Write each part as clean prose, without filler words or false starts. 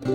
Kia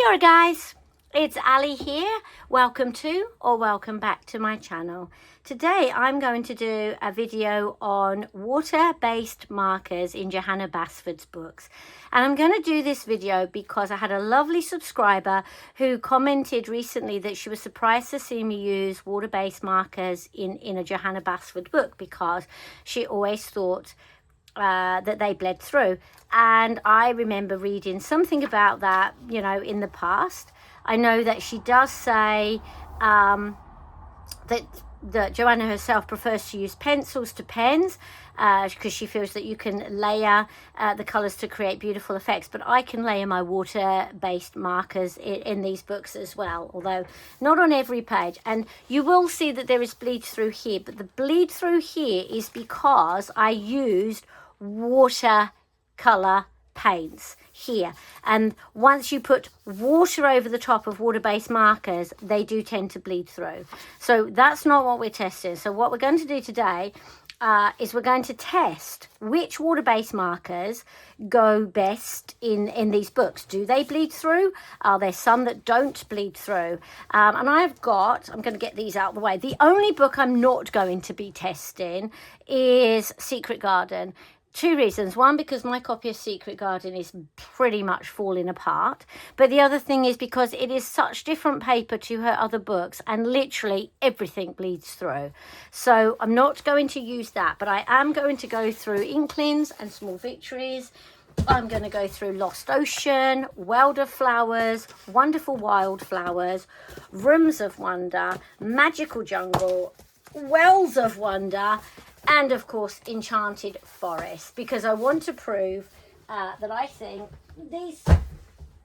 ora guys, it's Ali here. Welcome to or welcome back to my channel. Today I'm going to do a video on water-based markers in Johanna Basford's books. And I'm going to do this video because I had a lovely subscriber who commented recently that she was surprised to see me use water-based markers in a Johanna Basford book because she always thought that they bled through. And I remember reading something about that, you know, in the past. I know that she does say that Johanna herself prefers to use pencils to pens because she feels that you can layer the colours to create beautiful effects. But I can layer my water-based markers in these books as well, although not on every page. And you will see that there is bleed through here, but the bleed through here is because I used watercolor paints here, and once you put water over the top of water-based markers, they do tend to bleed through. So that's not what we're testing. So what we're going to do today is we're going to test which water-based markers go best in these books. Do they bleed through? Are there some that don't bleed through? And I'm going to get these out of the way. The only book I'm not going to be testing is Secret Garden. Two reasons. One, because my copy of Secret Garden is pretty much falling apart. But the other thing is because it is such different paper to her other books and literally everything bleeds through. So I'm not going to use that, but I am going to go through Inklings and Small Victories. I'm going to go through Lost Ocean, World of Flowers, Wonderful Wildflowers, Rooms of Wonder, Magical Jungle, Wells of Wonder, and of course Enchanted Forest, because I want to prove that I think these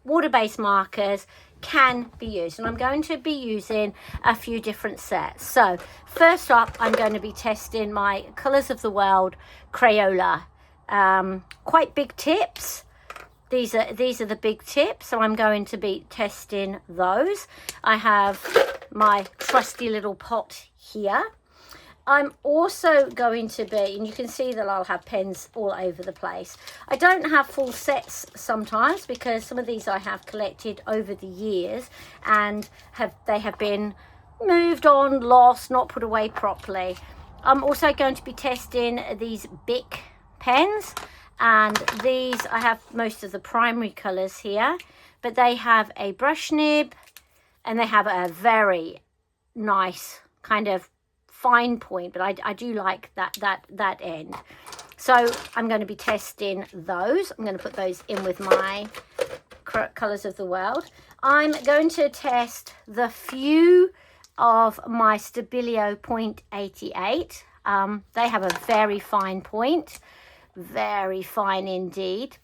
water-based markers can be used, and I'm going to be using a few different sets. So first up, I'm going to be testing my Colours of the World Crayola, quite big tips. These are the big tips, so I'm going to be testing those. I have my trusty little pot here. I'm also going to be, and you can see that I'll have pens all over the place. I don't have full sets sometimes because some of these I have collected over the years and they have been moved on, lost, not put away properly. I'm also going to be testing these Bic pens, and these, I have most of the primary colours here, but they have a brush nib and they have a very nice kind of fine point, but I do like that end. So I'm going to be testing those. I'm going to put those in with my Colours of the World. I'm going to test the few of my Stabilo .88. They have a very fine point, very fine indeed.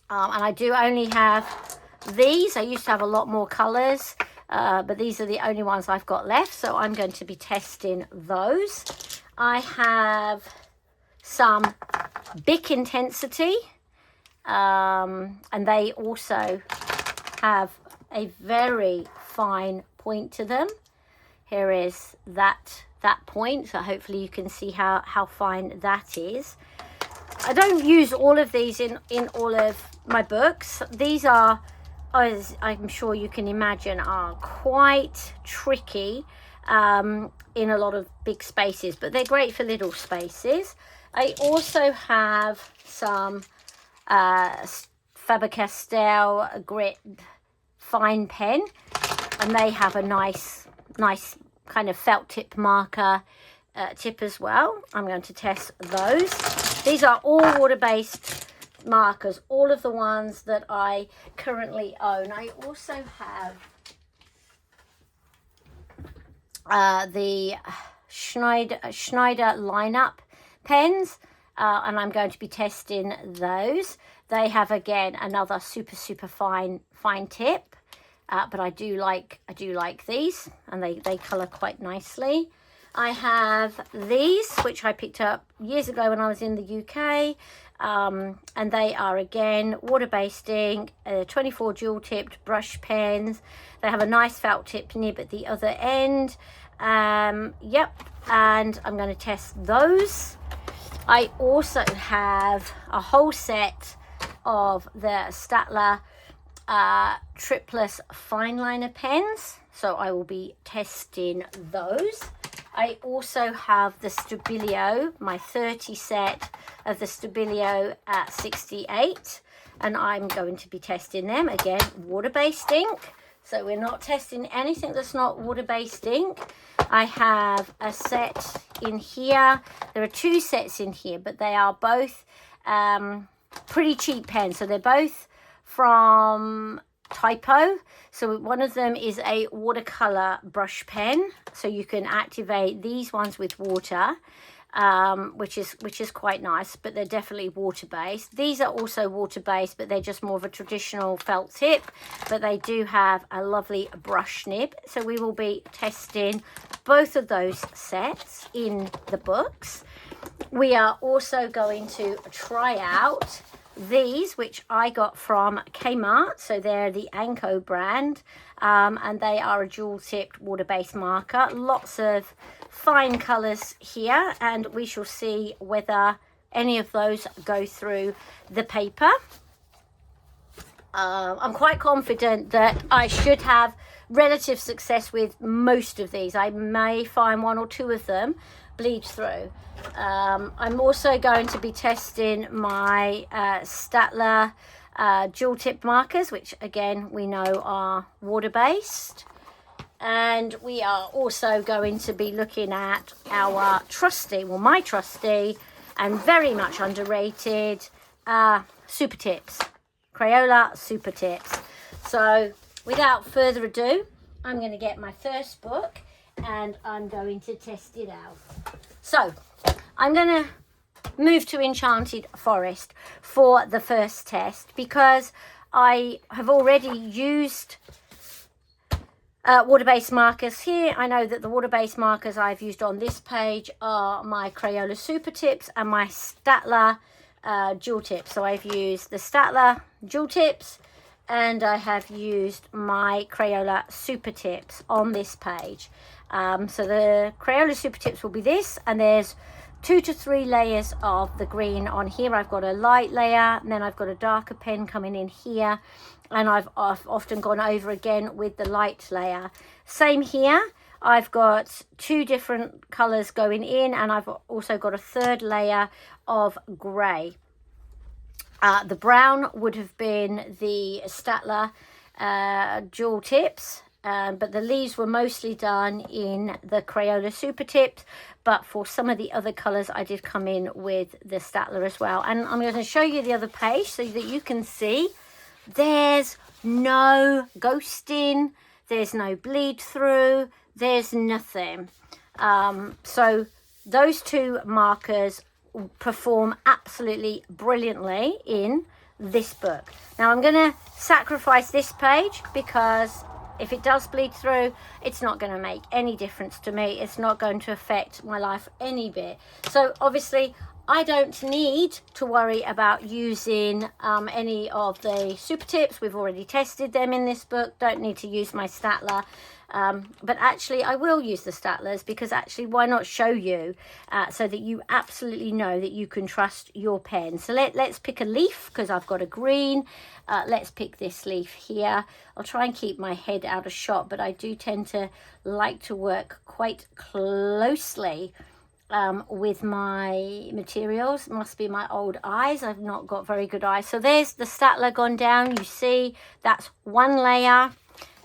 And I do only have these. I used to have a lot more colours. But these are the only ones I've got left, so I'm going to be testing those. I have some Bic Intensity, and they also have a very fine point to them. Here is that point, so hopefully you can see how fine that is. I don't use all of these in all of my books. These are, as I'm sure you can imagine, are quite tricky in a lot of big spaces, but they're great for little spaces. I also have some Faber-Castell grit fine pen, and they have a nice kind of felt tip marker tip as well. I'm going to test those. These are all water-based markers, all of the ones that I currently own. I also have the Schneider lineup pens, and I'm going to be testing those. They have again another super fine tip, but I do like these, and they color quite nicely. I have these, which I picked up years ago when I was in the UK. And they are, again, water-based ink, 24 dual-tipped brush pens. They have a nice felt tip nib at the other end. Yep, and I'm going to test those. I also have a whole set of the Staedtler triplus fineliner pens, so I will be testing those. I also have the Stabilo, my 30 set of the Stabilo at 68, and I'm going to be testing them. Again, water-based ink, so we're not testing anything that's not water-based ink. I have a set in here. There are two sets in here, but they are both pretty cheap pens. So they're both from Typo. So one of them is a watercolor brush pen, so you can activate these ones with water, which is quite nice, but they're definitely water-based. These are also water-based, but they're just more of a traditional felt tip, but they do have a lovely brush nib. So we will be testing both of those sets in the books. We are also going to try out these, which I got from Kmart. So they're the Anko brand, and they are a dual-tipped water-based marker. Lots of fine colors here, and we shall see whether any of those go through the paper. I'm quite confident that I should have relative success with most of these. I may find one or two of them bleed through. I'm also going to be testing my Staedtler dual tip markers, which again we know are water-based. And we are also going to be looking at our trusty, well, my trusty and very much underrated super tips, Crayola super tips. So without further ado, I'm going to get my first book and I'm going to test it out. So I'm going to move to Enchanted Forest for the first test, because I have already used water-based markers here. I know that the water-based markers I've used on this page are my Crayola super tips and my Staedtler dual tips. So I've used the Staedtler dual tips and I have used my Crayola super tips on this page. So the Crayola super tips will be this, and there's 2 to 3 layers of the green on here. I've got a light layer, and then I've got a darker pen coming in here, and I've often gone over again with the light layer. Same here, I've got 2 different colors going in, and I've also got a 3rd layer of gray. The brown would have been the Staedtler dual tips, but the leaves were mostly done in the Crayola super tips, but for some of the other colors I did come in with the Staedtler as well. And I'm going to show you the other page so that you can see there's no ghosting, there's no bleed through, there's nothing. So those 2 markers perform absolutely brilliantly in this book. Now I'm going to sacrifice this page, because if it does bleed through, it's not going to make any difference to me. It's not going to affect my life any bit. So obviously I don't need to worry about using any of the super tips. We've already tested them in this book. Don't need to use my Staedtler. But actually I will use the Staedtlers, because actually why not show you so that you absolutely know that you can trust your pen. So let's pick a leaf, because I've got a green. Let's pick this leaf here. I'll try and keep my head out of shot, but I do tend to like to work quite closely with my materials. Must be my old eyes. I've not got very good eyes. So there's the Staedtler gone down. You see that's 1 layer.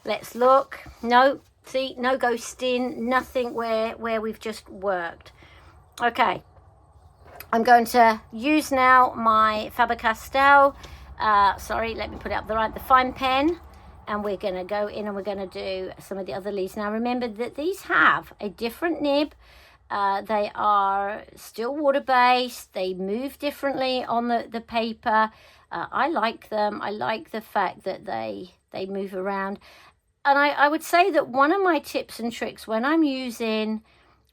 Let's look. No, see, no ghosting, nothing where we've just worked. Okay, I'm going to use now my Faber-Castell. Sorry, let me put it up the fine pen, and we're going to go in and we're going to do some of the other leaves. Now remember that these have a different nib. They are still water-based. They move differently on the paper. I like them. I like the fact that they move around. And I would say that one of my tips and tricks when I'm using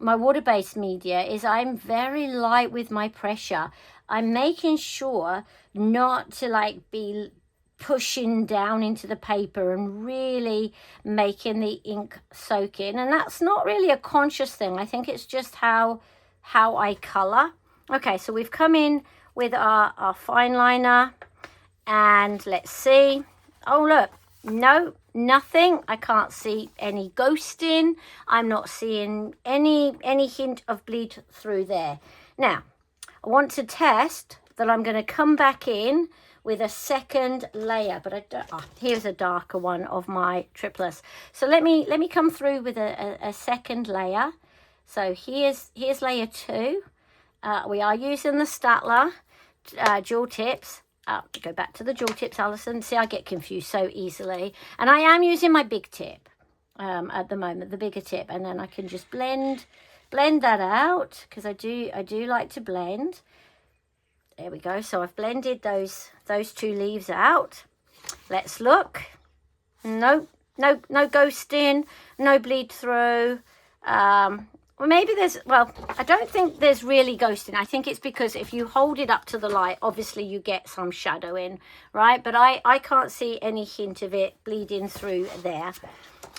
my water-based media is I'm very light with my pressure. I'm making sure not to like be pushing down into the paper and really making the ink soak in. And that's not really a conscious thing. I think it's just how I color. Okay, so we've come in with our fine liner, and let's see. Oh, look, no, nothing. I can't see any ghosting. I'm not seeing any hint of bleed through there. Now, I want to test that I'm going to come back in with a second layer, but I don't, here's a darker one of my triplus. So let me come through with a second layer. So here's layer 2. We are using the Staedtler Dual Tips. Go back to the Dual Tips, Alison. See, I get confused so easily. And I am using my big tip at the moment, the bigger tip. And then I can just blend that out, because I do like to blend. There we go. So I've blended those 2 leaves out. Let's look. No ghosting, no bleed through. Well, maybe I don't think there's really ghosting. I think it's because if you hold it up to the light, obviously you get some shadow in, right? But I can't see any hint of it bleeding through there.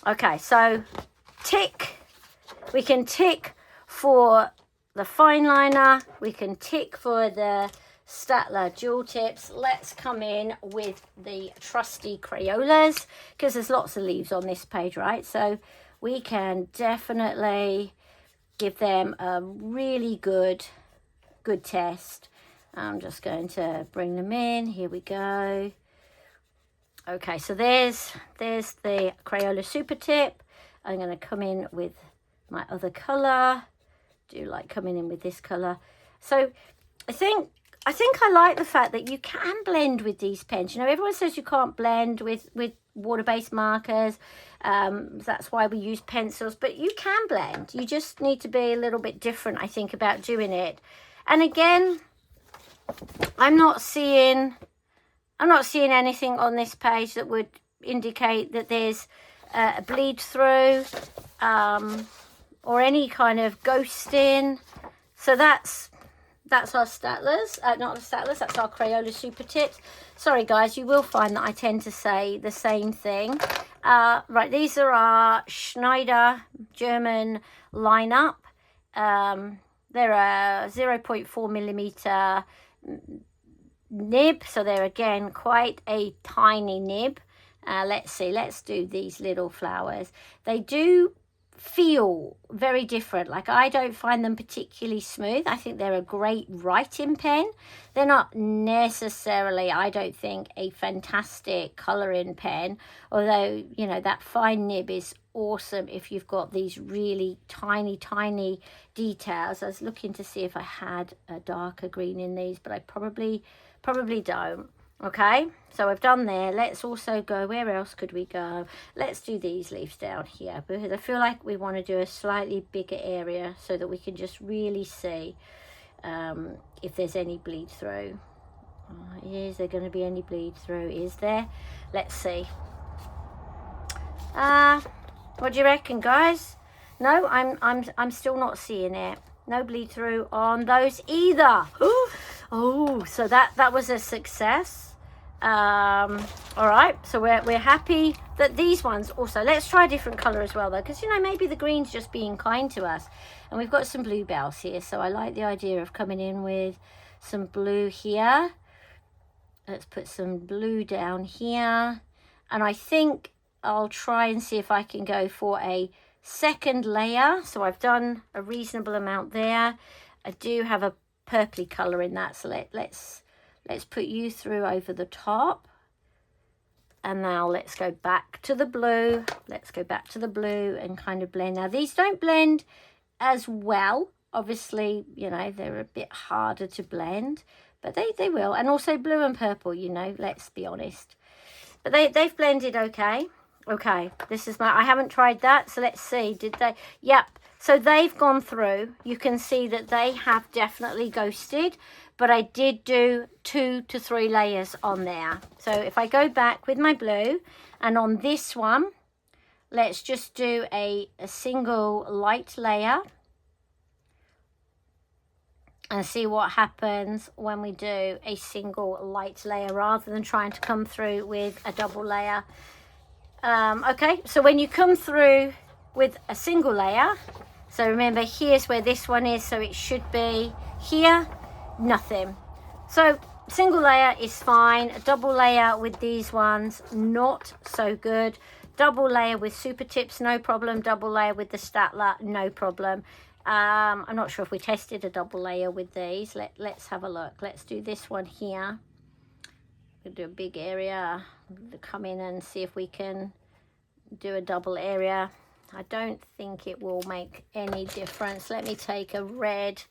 Okay, so tick. We can tick for the fine liner. We can tick for the Staedtler Dual Tips. Let's come in with the trusty Crayolas, because there's lots of leaves on this page, right? So we can definitely give them a really good test. I'm just going to bring them in. Here we go. Okay, so there's the Crayola Super Tip. I'm going to come in with my other color. Do like coming in with this color. So I think I like the fact that you can blend with these pens. You know, everyone says you can't blend with water-based markers. That's why we use pencils, but you can blend. You just need to be a little bit different, I think, about doing it. And again, I'm not seeing anything on this page that would indicate that there's a bleed through or any kind of ghosting. So that's our Staedtlers, not the Staedtlers, that's our Crayola Super Tips. Sorry guys, you will find that I tend to say the same thing. Right, these are our Schneider German lineup. They're a 0.4 millimeter nib, so they're again quite a tiny nib. Let's see, let's do these little flowers. They do feel very different. Like, I don't find them particularly smooth. I think they're a great writing pen. They're not necessarily, I don't think, a fantastic colouring pen, although, you know, that fine nib is awesome if you've got these really tiny details. I was looking to see if I had a darker green in these, but I probably don't. Okay, so I've done there. Let's also go, where else could we go? Let's do these leaves down here, because I feel like we want to do a slightly bigger area so that we can just really see if there's any bleed through. Is there going to be any bleed through? Is there? Let's see. What do you reckon, guys? No, I'm still not seeing it. No bleed through on those either. Oh, so that was a success. All right, so we're happy that these ones also. Let's try a different color as well, though, because, you know, maybe the green's just being kind to us. And we've got some bluebells here, so I like the idea of coming in with some blue here. Let's put some blue down here, and I think I'll try and see if I can go for a second layer. So I've done a reasonable amount there. I do have a purpley color in that, so let's put you through over the top. And now let's go back to the blue. Let's go back to the blue and kind of blend. Now, these don't blend as well. Obviously, you know, they're a bit harder to blend, but they will. And also blue and purple, you know, let's be honest. But they've blended okay. Okay, this is I haven't tried that, so let's see. Did they? Yep. So they've gone through. You can see that they have definitely ghosted, but I did do 2 to 3 layers on there. So if I go back with my blue, and on this one, let's just do a single light layer. and see what happens when we do a single light layer rather than trying to come through with a double layer. Okay, so when you come through with a single layer, so remember here's where this one is, so it should be here, nothing. So single layer is fine. A double layer with these ones, not so good. Double layer with super tips, no problem. Double layer with the Staedtler, no problem. I'm not sure if we tested a double layer with these. Let's have a look. Let's do this one here. We'll do a big area. Come in and see if we can do a double area. I don't think it will make any difference. Let me take a red,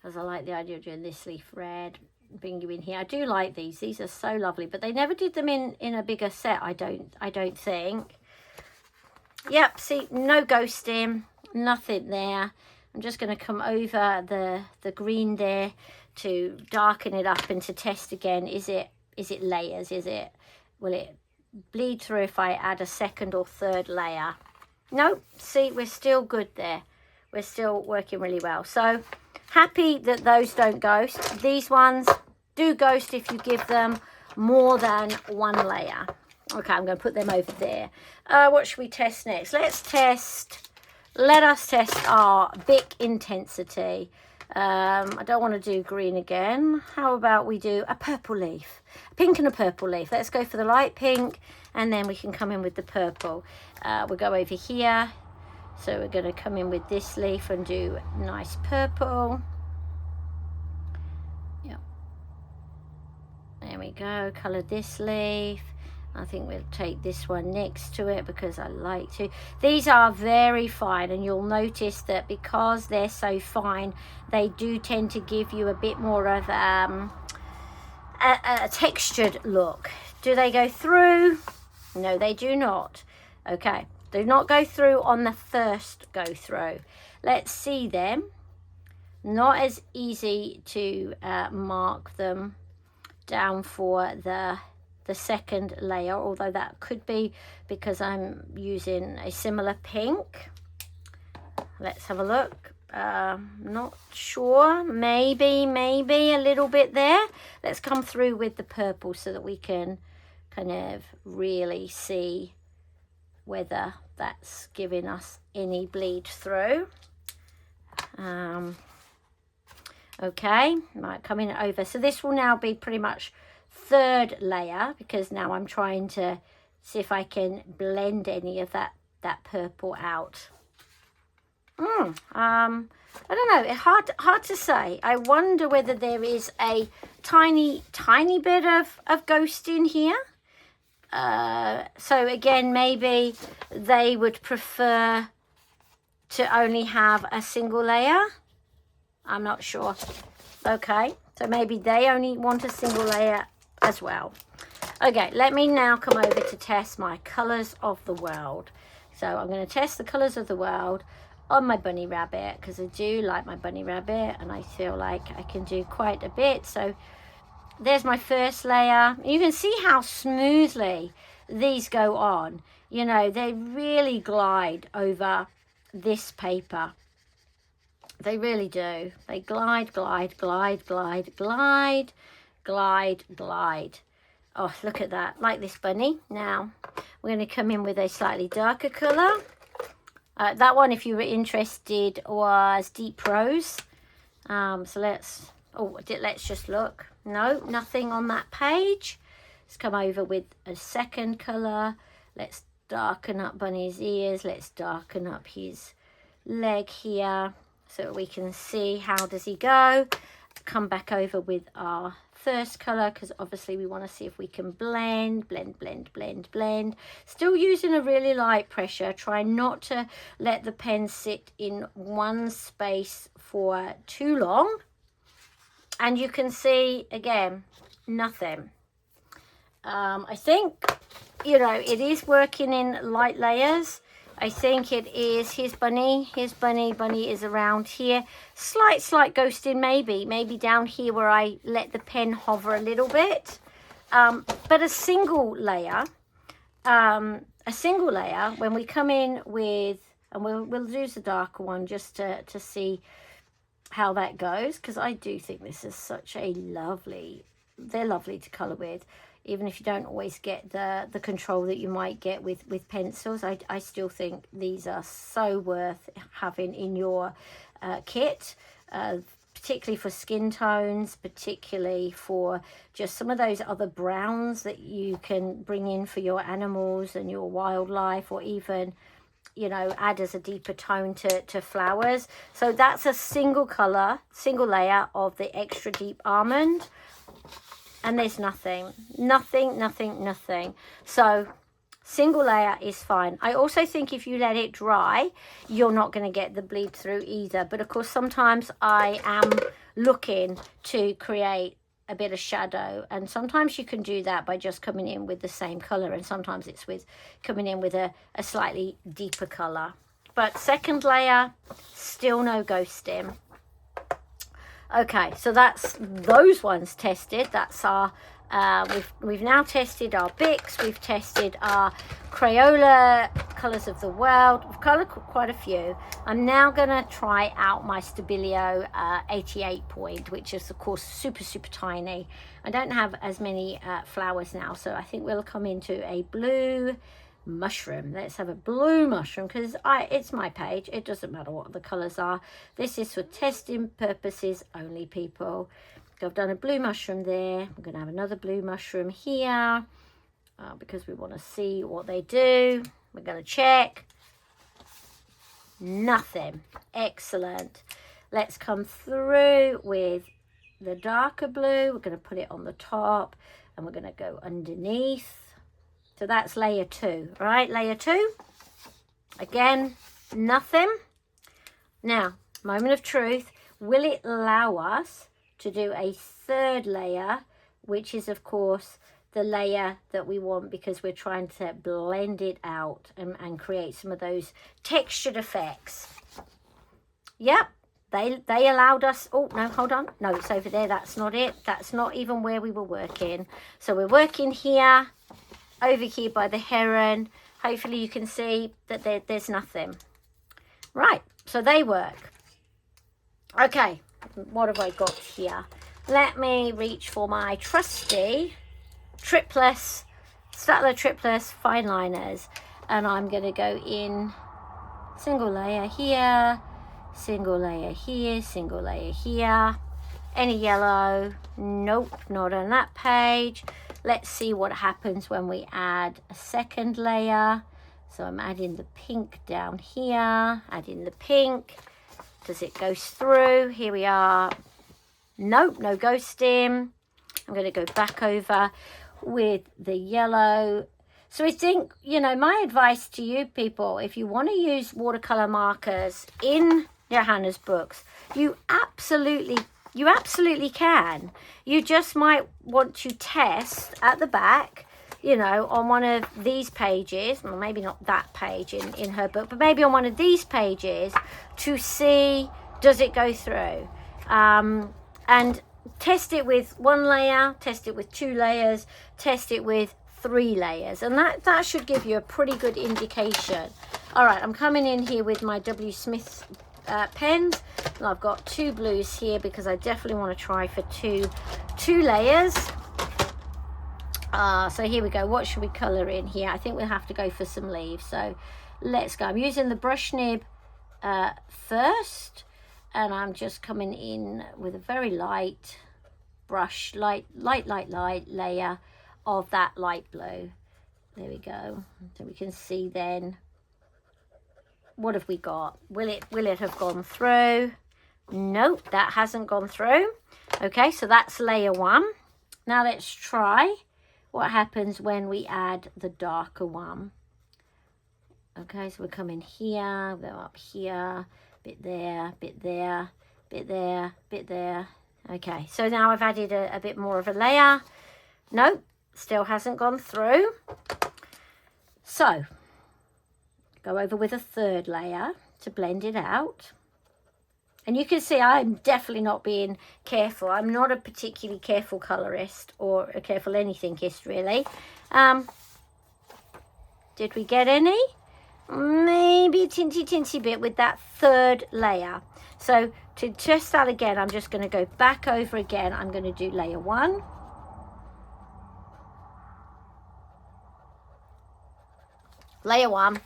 as I like the idea of doing this leaf red. Bring you in here. I do like these. These are so lovely, but they never did them in a bigger set. I don't think. Yep. See, no ghosting, nothing there. I'm just going to come over the green there to darken it up and to test again. Is it layers? Will it bleed through if I add a second or third layer? No. See, we're still good there. We're still working really well. So happy that those don't ghost. These ones do ghost if you give them more than one layer. Okay, I'm going to put them over there. What should we test next? Let us test our Bic intensity. I don't want to do green again. How about we do a purple leaf? A pink and a purple leaf. Let's go for the light pink, and then we can come in with the purple. We'll go over here. So we're going to come in with this leaf and do nice purple. Yep. There we go. Colour this leaf. I think we'll take this one next to it because I like to. These are very fine, and you'll notice that because they're so fine, they do tend to give you a bit more of a textured look. Do they go through? No, they do not. Okay, do not go through on the first go through. Let's see them. Not as easy to mark them down for the second layer, although that could be because I'm using a similar pink. Let's have a look. Not sure. Maybe a little bit there. Let's come through with the purple so that we can kind of really see whether that's giving us any bleed through. Okay, right, coming over. So this will now be pretty much third layer, because now I'm trying to see if I can blend any of that purple out. I don't know, it's hard to say. I wonder whether there is a tiny bit of ghosting here. So again, maybe they would prefer to only have a single layer. I'm not sure. Okay, so maybe they only want a single layer as well. Okay, let me now come over to test my colours of the world. So I'm going to test the colours of the world on my bunny rabbit, because I do like my bunny rabbit and I feel like I can do quite a bit. So there's my first layer. You can see how smoothly these go on. You know, they really glide over this paper. They really do. They glide. Oh, look at that, like this bunny. Now we're going to come in with a slightly darker colour. That one, if you were interested, was deep rose. So let's just look. No, nothing on that page. Let's come over with a second colour. Let's darken up Bunny's ears. Let's darken up his leg here so we can see how does he go. Come back over with our first color, because obviously we want to see if we can blend. Still using a really light pressure. Try not to let the pen sit in one space for too long. And you can see again, nothing. I think, you know, it is working in light layers. I think it is his bunny is around here. Slight ghosting, maybe down here where I let the pen hover a little bit. But a single layer, when we come in with, and we'll use the darker one just to see how that goes, because I do think this is such a lovely, they're lovely to color with, even if you don't always get the control that you might get with pencils. I still think these are so worth having in your kit, particularly for skin tones, particularly for just some of those other browns that you can bring in for your animals and your wildlife, or even, you know, add as a deeper tone to flowers. So that's a single color, single layer of the extra deep almond, and there's nothing. So single layer is fine. I also think if you let it dry, you're not going to get the bleed through either. But of course, sometimes I am looking to create a bit of shadow, and sometimes you can do that by just coming in with the same color, and sometimes it's with coming in with a slightly deeper color. But second layer, still no ghosting. Okay, so that's those ones tested. That's our we've now tested our Bics, we've tested our Crayola Colors of the World. We've colored quite a few. I'm now gonna try out my Stabilo 88 point, which is of course super tiny. I don't have as many flowers now, so I think we'll come into a blue mushroom. Let's have a blue mushroom, because it's my page, it doesn't matter what the colors are. This is for testing purposes only, people. So I've done a blue mushroom there. We're going to have another blue mushroom here, because we want to see what they do. We're going to check. Nothing. Excellent. Let's come through with the darker blue. We're going to put it on the top, and we're going to go underneath. So that's layer 2, right? Layer 2. Again, nothing. Now, moment of truth. Will it allow us to do a third layer, which is, of course, the layer that we want, because we're trying to blend it out and create some of those textured effects. Yep, they allowed us. Oh, no, hold on. No, it's over there. That's not it. That's not even where we were working. So we're working here, over here by the heron. Hopefully you can see that there's nothing. Right, so they work. Okay, what have I got here? Let me reach for my trusty triplus, Staedtler triplus fine liners, and I'm going to go in single layer here, single layer here, single layer here. Any yellow? Nope, not on that page. Let's see what happens when we add a second layer. So I'm adding the pink down here, adding the pink. Does it go through? Here we are. Nope, no ghosting. I'm going to go back over with the yellow. So I think, you know, my advice to you people, if you want to use watercolor markers in Johanna's books, you absolutely can. You just might want to test at the back, you know, on one of these pages, well, maybe not that page in her book, but maybe on one of these pages, to see, does it go through? And test it with 1 layer, test it with 2 layers, test it with 3 layers, and that should give you a pretty good indication. All right, I'm coming in here with my WHSmith pens, and I've got 2 blues here because I definitely want to try for two layers. So here we go. What should we color in here? I think we'll have to go for some leaves, so let's go. I'm using the brush nib first, and I'm just coming in with a very light brush, light layer of that light blue. There we go. So we can see then, what have we got? Will it have gone through? Nope, that hasn't gone through. Okay, so that's layer 1. Now let's try what happens when we add the darker one. Okay, so we're coming here, go up here, bit there, bit there, bit there, bit there. Okay, so now I've added a bit more of a layer. Nope, still hasn't gone through. So go over with a 3rd layer to blend it out. And you can see I'm definitely not being careful. I'm not a particularly careful colorist, or a careful anythingist really. Did we get any? maybe a teensy bit with that third layer. So to test that again, I'm just going to go back over again. I'm going to do layer 1. Layer 1,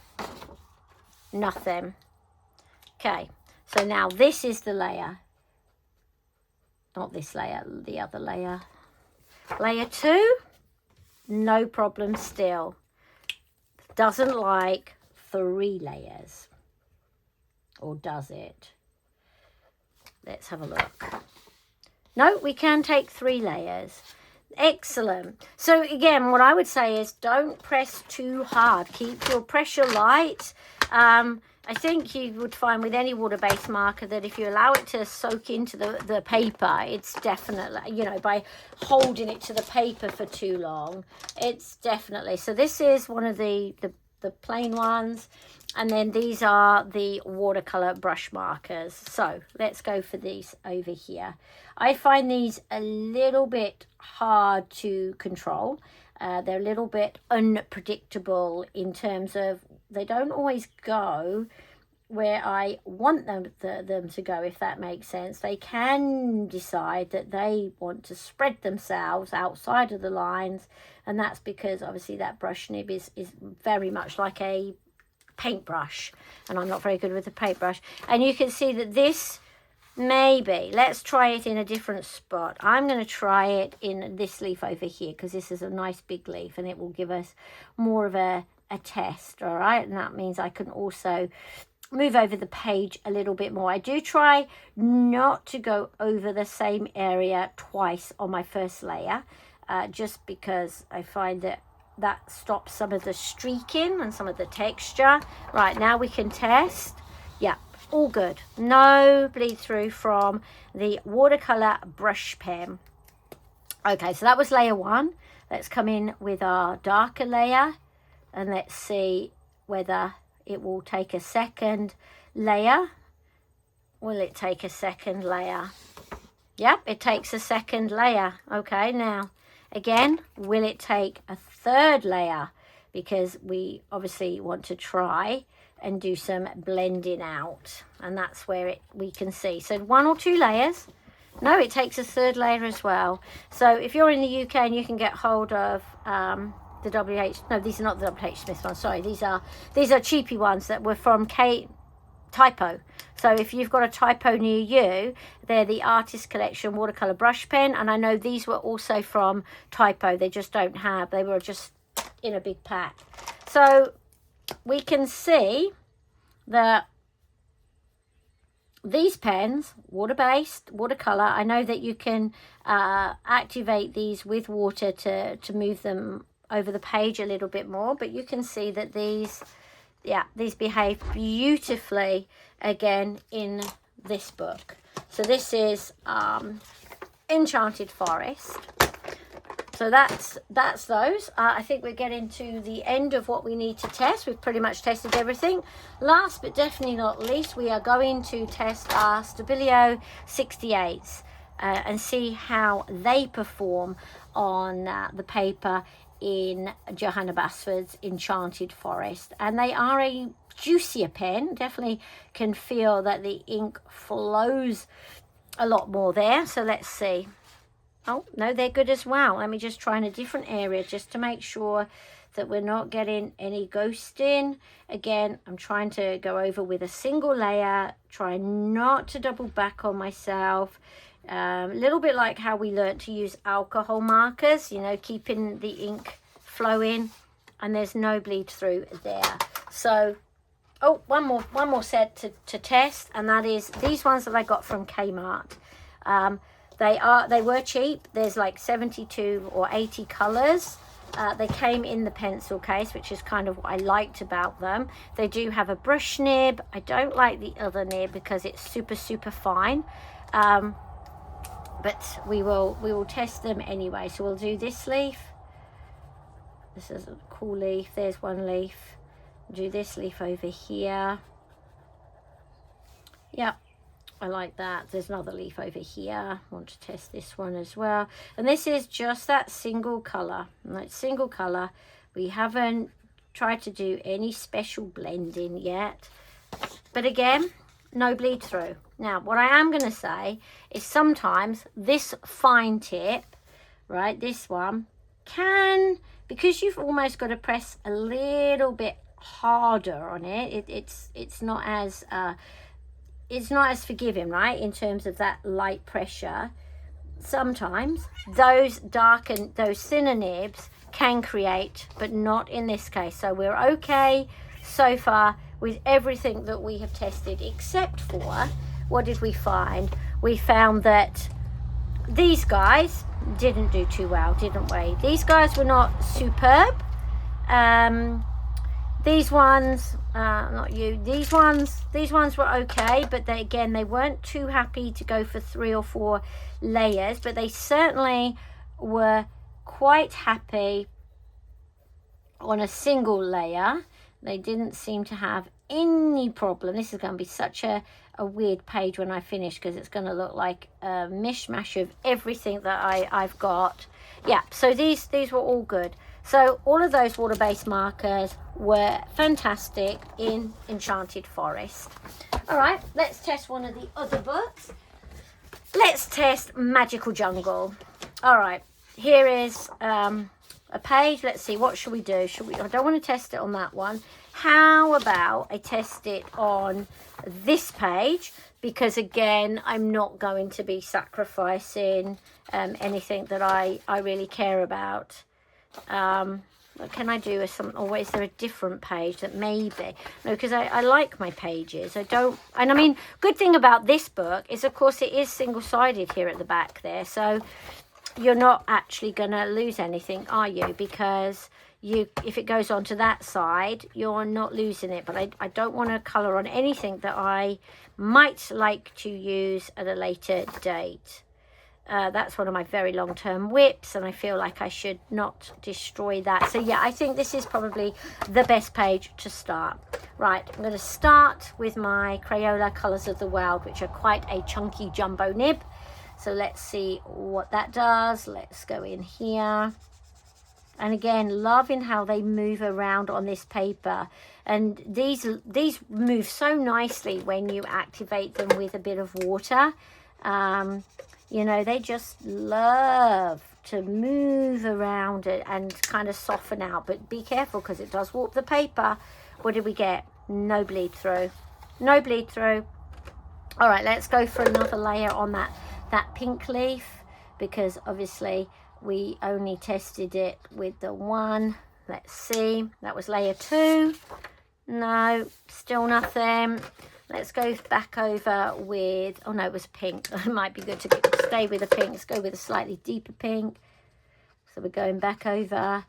nothing. Okay, so now this is the layer. Not this layer, the other layer. Layer 2, no problem still. Doesn't like 3 layers. Or does it? Let's have a look. No, we can take 3 layers. Excellent. So again, what I would say is don't press too hard. Keep your pressure light. I think you would find with any water-based marker that if you allow it to soak into the paper, it's definitely, you know, by holding it to the paper for too long, it's definitely. So this is one of the plain ones, and then these are the watercolor brush markers. So let's go for these over here. I find these a little bit hard to control. They're a little bit unpredictable in terms of they don't always go where I want them to go, if that makes sense. They can decide that they want to spread themselves outside of the lines, and that's because obviously that brush nib is very much like a paintbrush, and I'm not very good with a paintbrush. And you can see that this, maybe, let's try it in a different spot. I'm going to try it in this leaf over here because this is a nice big leaf and it will give us more of a test. All right, and that means I can also move over the page a little bit more. I do try not to go over the same area twice on my first layer, just because I find that stops some of the streaking and some of the texture. Right, now we can test. Yeah, all good. No bleed through from the watercolor brush pen. Okay, so that was layer 1. Let's come in with our darker layer and let's see whether it will take a second layer. Will it take a second layer? Yep, it takes a second layer. Okay, now again, will it take a third layer? Because we obviously want to try and do some blending out, and that's where we can see. So 1 or 2 layers. No, it takes a third layer as well. So if you're in the UK and you can get hold of the no, these are not the WHSmith ones, sorry, these are cheapy ones that were from Typo. So if you've got a Typo near you, they're the Artist Collection watercolor brush pen, and I know these were also from Typo. They just don't have, they were just in a big pack. So we can see that these pens, water-based, watercolor, I know that you can activate these with water to move them over the page a little bit more, but you can see that these behave beautifully again in this book. So this is Enchanted Forest. So that's those. I think we're getting to the end of what we need to test. We've pretty much tested everything. Last but definitely not least, we are going to test our Stabilo 68s and see how they perform on the paper in Johanna Basford's Enchanted Forest. And they are a juicier pen. Definitely can feel that the ink flows a lot more there. So let's see. Oh, no, they're good as well. Let me just try in a different area just to make sure that we're not getting any ghosting. Again, I'm trying to go over with a single layer, try not to double back on myself. A little bit like how we learned to use alcohol markers, you know, keeping the ink flowing, and there's no bleed through there. So, oh, one more set to test, and that is these ones that I got from Kmart. They were cheap. There's like 72 or 80 colors. They came in the pencil case, which is kind of what I liked about them. They do have a brush nib. I don't like the other nib because it's super fine. But we will test them anyway. So we'll do this leaf. This is a cool leaf. There's one leaf. Do this leaf over here. Yep, I like that. There's another leaf over here. I want to test this one as well. And this is just that single color. Like single color. We haven't tried to do any special blending yet. But again, no bleed through. Now, what I am going to say is sometimes this fine tip, right, this one, can, because you've almost got to press a little bit harder on it, it's not as forgiving, right, in terms of that light pressure. Sometimes those thinner nibs can create, but not in this case. So we're okay so far with everything that we have tested, except for, what did we find? We found that these guys didn't do too well, didn't we? These guys were not superb. These ones, not you, these ones were okay, but they weren't too happy to go for 3 or 4 layers, but they certainly were quite happy on a single layer. They didn't seem to have any problem. This is going to be such a weird page when I finish, because it's going to look like a mishmash of everything that I've got. Yeah, so these were all good. So all of those water-based markers were fantastic in Enchanted Forest. All right, let's test one of the other books. Let's test Magical Jungle. All right, here is a page. Let's see, what should we do? I don't want to test it on that one. How about I test it on this page? Because again, I'm not going to be sacrificing anything that I really care about. What can I do with some, or is there a different page that maybe, no, because I like my pages. And I mean, good thing about this book is, of course, it is single-sided here at the back there, so you're not actually gonna lose anything, are you? Because if it goes onto that side, you're not losing it. But I don't want to color on anything that I might like to use at a later date. That's one of my very long-term whips, and I feel like I should not destroy that. So yeah, I think this is probably the best page to start. Right, I'm going to start with my Crayola Colours of the Wild, which are quite a chunky jumbo nib. So let's see what that does. Let's go in here. And again, loving how they move around on this paper. And these move so nicely when you activate them with a bit of water. You know, they just love to move around it and kind of soften out. But be careful, because it does warp the paper. What did we get? No bleed through. No bleed through. All right, let's go for another layer on that pink leaf, because obviously we only tested it with the one. Let's see. That was layer 2. No, still nothing. Let's go back over with, oh no, it was pink. It might be good to stay with a pink. Let's go with a slightly deeper pink. So we're going back over,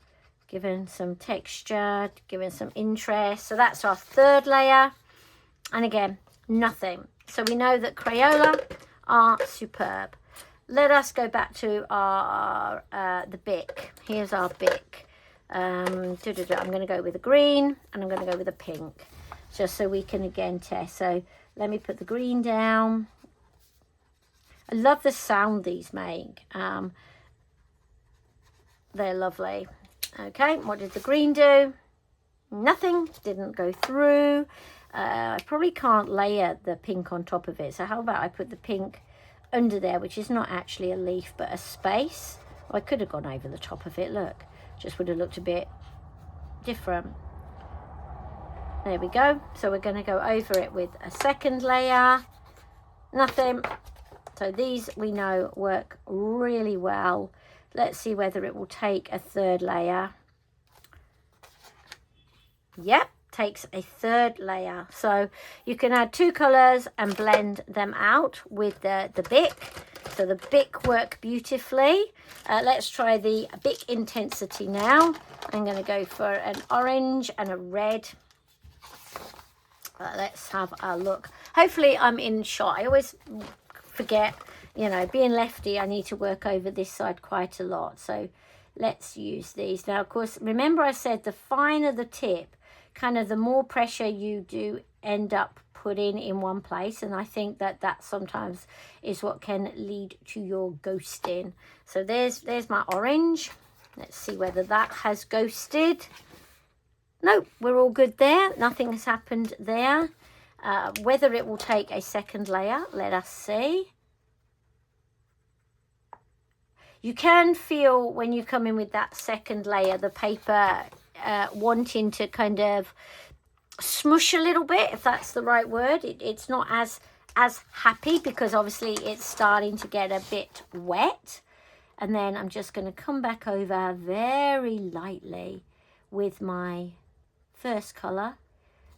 giving some texture, giving some interest. So that's our 3rd layer. And again, nothing. So we know that Crayola are superb. Let us go back to our the Bic. Here's our Bic. I'm going to go with a green, and I'm going to go with a pink, just so we can again test. So let me put the green down. I love the sound these make. They're lovely. Okay, what did the green do? Nothing, didn't go through. I probably can't layer the pink on top of it. So how about I put the pink under there, which is not actually a leaf but a space. Oh, I could have gone over the top of it, look. Just would have looked a bit different. There we go. So we're going to go over it with a 2nd layer. Nothing. So these we know work really well. Let's see whether it will take a 3rd layer. Yep, takes a 3rd layer. So you can add 2 colours and blend them out with the Bic. So the Bic work beautifully. Let's try the Bic Intensity now. I'm going to go for an orange and a red. Let's have a look. Hopefully I'm in shot. I always forget, you know, being lefty, I need to work over this side quite a lot. So let's use these. Now, of course, remember I said the finer the tip, kind of the more pressure you do end up putting in one place. And I think that sometimes is what can lead to your ghosting. So there's my orange. Let's see whether that has ghosted. no, we're all good there. Nothing has happened there. Whether it will take a second layer, let us see. You can feel when you come in with that second layer, the paper wanting to kind of smush a little bit, if that's the right word. It's not as happy because obviously it's starting to get a bit wet. And then I'm just going to come back over very lightly with my first colour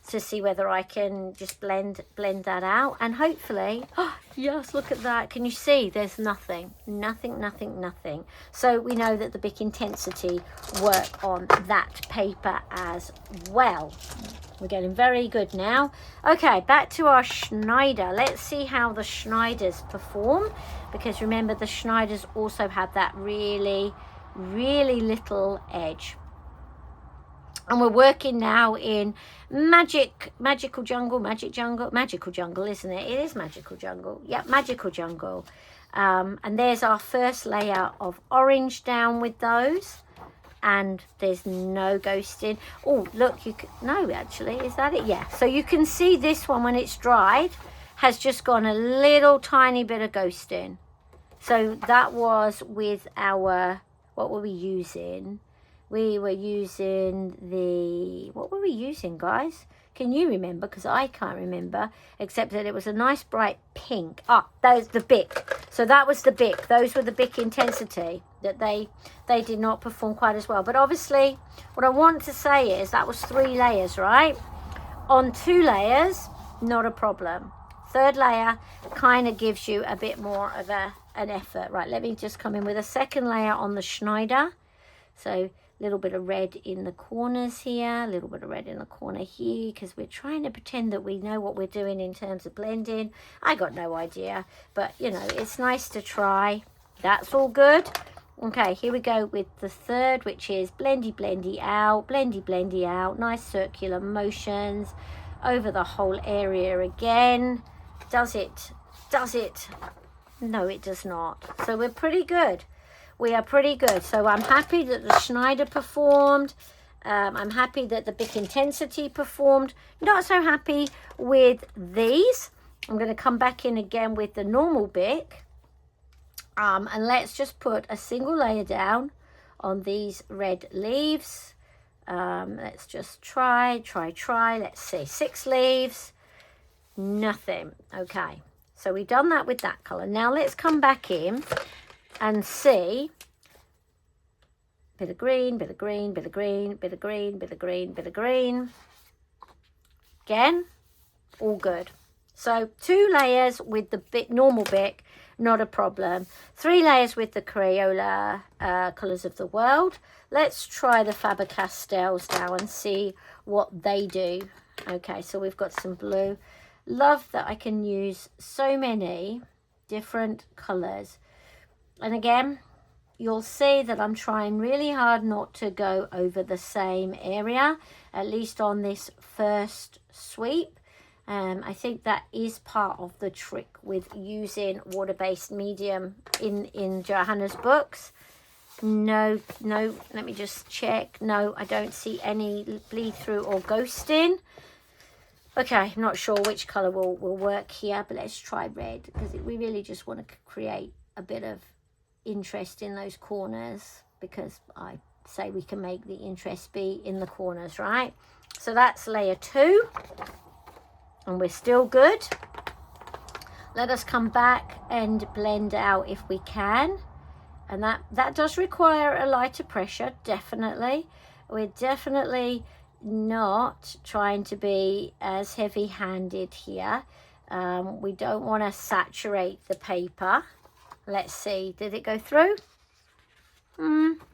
to see whether I can just blend that out. And hopefully, oh yes, look at that. Can you see there's nothing. So we know that the Bic intensity work on that paper as well. We're getting very good now. Okay, back to our Schneider. Let's see how the Schneiders perform, because remember the Schneiders also have that really little edge. And we're working now in magical jungle, isn't it? It is magical jungle. Yeah, magical jungle. And there's our first layer of orange down with those. And there's no ghosting. Oh, look, you can, no, actually, is that it? Yeah. So you can see this one when it's dried has just gone a little tiny bit of ghosting. So that was with our, what were we using? We were using the, what were we using, guys? Can you remember? Because I can't remember, except that it was a nice bright pink. Ah, there's the Bic. So that was the Bic. Those were the Bic intensity that they did not perform quite as well. But obviously, what I want to say is that was 3 layers, right? On 2 layers, not a problem. 3rd layer kind of gives you a bit more of an effort. Right, let me just come in with a 2nd layer on the Schneider. So a little bit of red in the corners here, a little bit of red in the corner here, because we're trying to pretend that we know what we're doing in terms of blending. I got no idea, but you know, it's nice to try. That's all good. Okay, here we go with the 3rd, which is blendy out, nice circular motions over the whole area again. Does it? No, it does not. So we're pretty good. We are pretty good. So I'm happy that the Schneider performed. I'm happy that the Bic intensity performed. Not so happy with these. I'm going to come back in again with the normal Bic. And let's just put a single layer down on these red leaves. Let's just try. Let's see, 6 leaves. Nothing. Okay. So we've done that with that colour. Now let's come back in and see, bit of green. Again, all good. So 2 layers with the normal Bic, not a problem. 3 layers with the Crayola Colours of the World. Let's try the Faber-Castells now and see what they do. Okay, so we've got some blue. Love that I can use so many different colours. And again, you'll see that I'm trying really hard not to go over the same area, at least on this first sweep. I think that is part of the trick with using water-based medium in Johanna's books. No, let me just check. No, I don't see any bleed through or ghosting. Okay, I'm not sure which colour will work here, but let's try red, because we really just want to create a bit of interest in those corners, because I say we can make the interest be in the corners, right? So that's layer 2, and we're still good. Let us come back and blend out if we can, and that does require a lighter pressure, definitely. We're definitely not trying to be as heavy-handed here. We don't want to saturate the paper. Let's see, did it go through?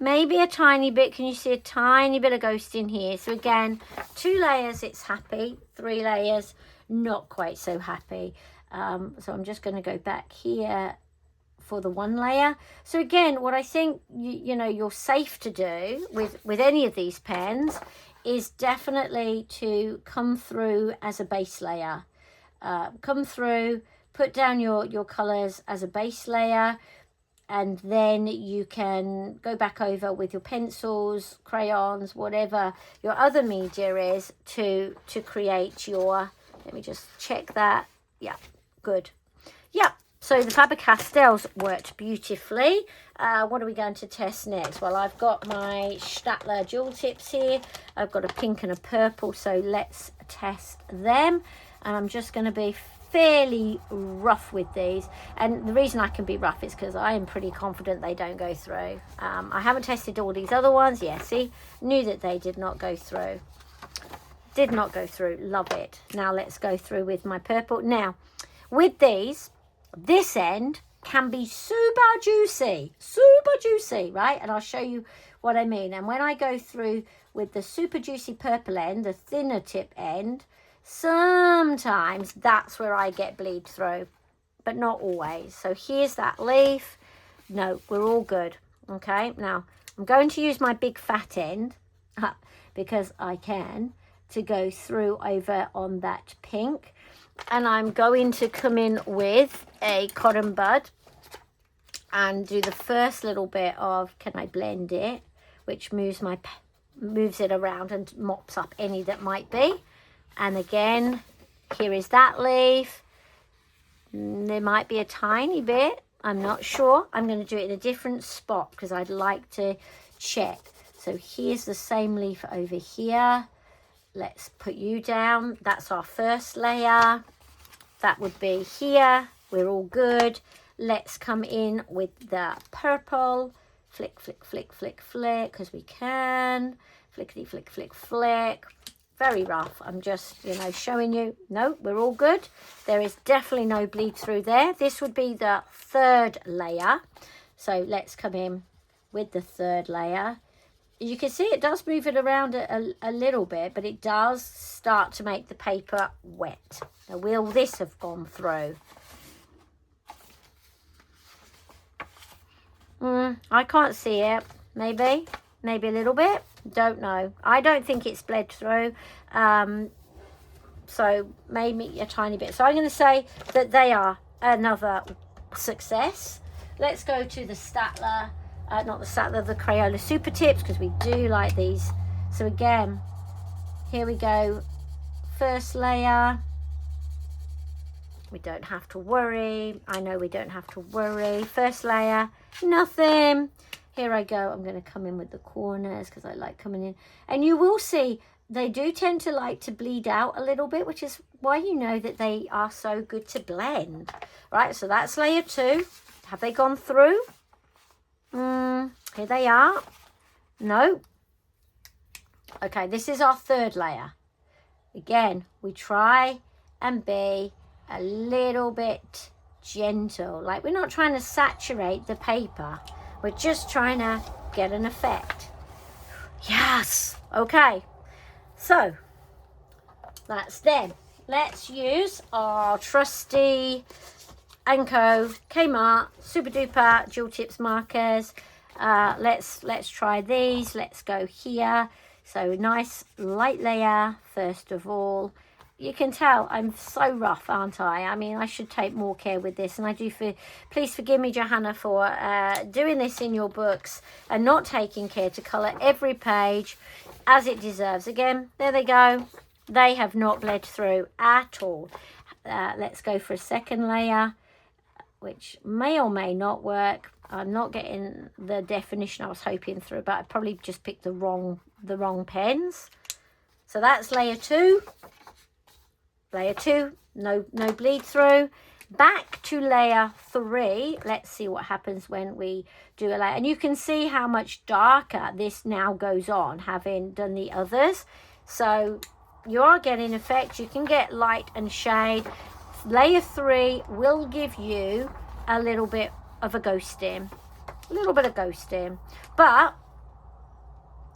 Maybe a tiny bit. Can you see a tiny bit of ghost in here? So again, 2 layers, it's happy. 3 layers, not quite so happy. So I'm just going to go back here for the 1 layer. So again, what I think you know you're safe to do with any of these pens is definitely to come through as a base layer. Come through, put down your colours as a base layer, and then you can go back over with your pencils, crayons, whatever your other media is to create your, let me just check that. Yeah, good. Yeah, so the Faber-Castells worked beautifully. What are we going to test next? Well, I've got my Staedtler Dual Tips here. I've got a pink and a purple, so let's test them. And I'm just going to be fairly rough with these, and the reason I can be rough is because I am pretty confident they don't go through. I haven't tested all these other ones. Yeah, see, knew that they did not go through. Did not go through. Love it. Now let's go through with my purple. Now with these, this end can be super juicy, right? And I'll show you what I mean. And when I go through with the super juicy purple end, the thinner tip end, sometimes that's where I get bleed through, but not always. So here's that leaf. No, we're all good. Okay, now I'm going to use my big fat end because I can, to go through over on that pink, and I'm going to come in with a cotton bud and do the first little bit of, can I blend it, which moves it around and mops up any that might be. And again, here is that leaf. There might be a tiny bit, I'm not sure. I'm going to do it in a different spot because I'd like to check. So here's the same leaf over here. Let's put you down. That's our first layer. That would be here. We're all good. Let's come in with the purple. Flick, flick, flick, flick, flick, because we can. Flickety, flick, flick, flick. Very rough. I'm just, showing you. No, we're all good. There is definitely no bleed through there. This would be the third layer. So let's come in with the third layer. You can see it does move it around a little bit, but it does start to make the paper wet. Now, will this have gone through? I can't see it. Maybe a little bit. Don't know. I don't think it's bled through. So maybe a tiny bit. So I'm going to say that they are another success. Let's go to the Staedtler, not the Staedtler, the Crayola Super Tips, because we do like these. So again, here we go. First layer. We don't have to worry. I know we don't have to worry. First layer, nothing. Here I go. I'm going to come in with the corners because I like coming in. And you will see they do tend to like to bleed out a little bit, which is why you know that they are so good to blend. Right, so that's layer 2. Have they gone through? Here they are. No. Okay, this is our third layer. Again, we try and be a little bit gentle. Like, we're not trying to saturate the paper. We're just trying to get an effect. Yes. Okay. So, that's them. Let's use our trusty Anko Kmart Super Duper Dual Tips markers. Let's try these. Let's go here. So, nice light layer, first of all. You can tell I'm so rough, aren't I? I mean, I should take more care with this. And I do please forgive me, Johanna, for doing this in your books and not taking care to colour every page as it deserves. Again, there they go. They have not bled through at all. Let's go for a second layer, which may or may not work. I'm not getting the definition I was hoping through, but I probably just picked the wrong pens. So that's layer 2. Layer 2, no bleed through. Back to layer 3. Let's see what happens when we do a layer. And you can see how much darker this now goes on, having done the others. So you are getting effect. You can get light and shade. Layer 3 will give you a little bit of a ghosting. A little bit of ghosting. But,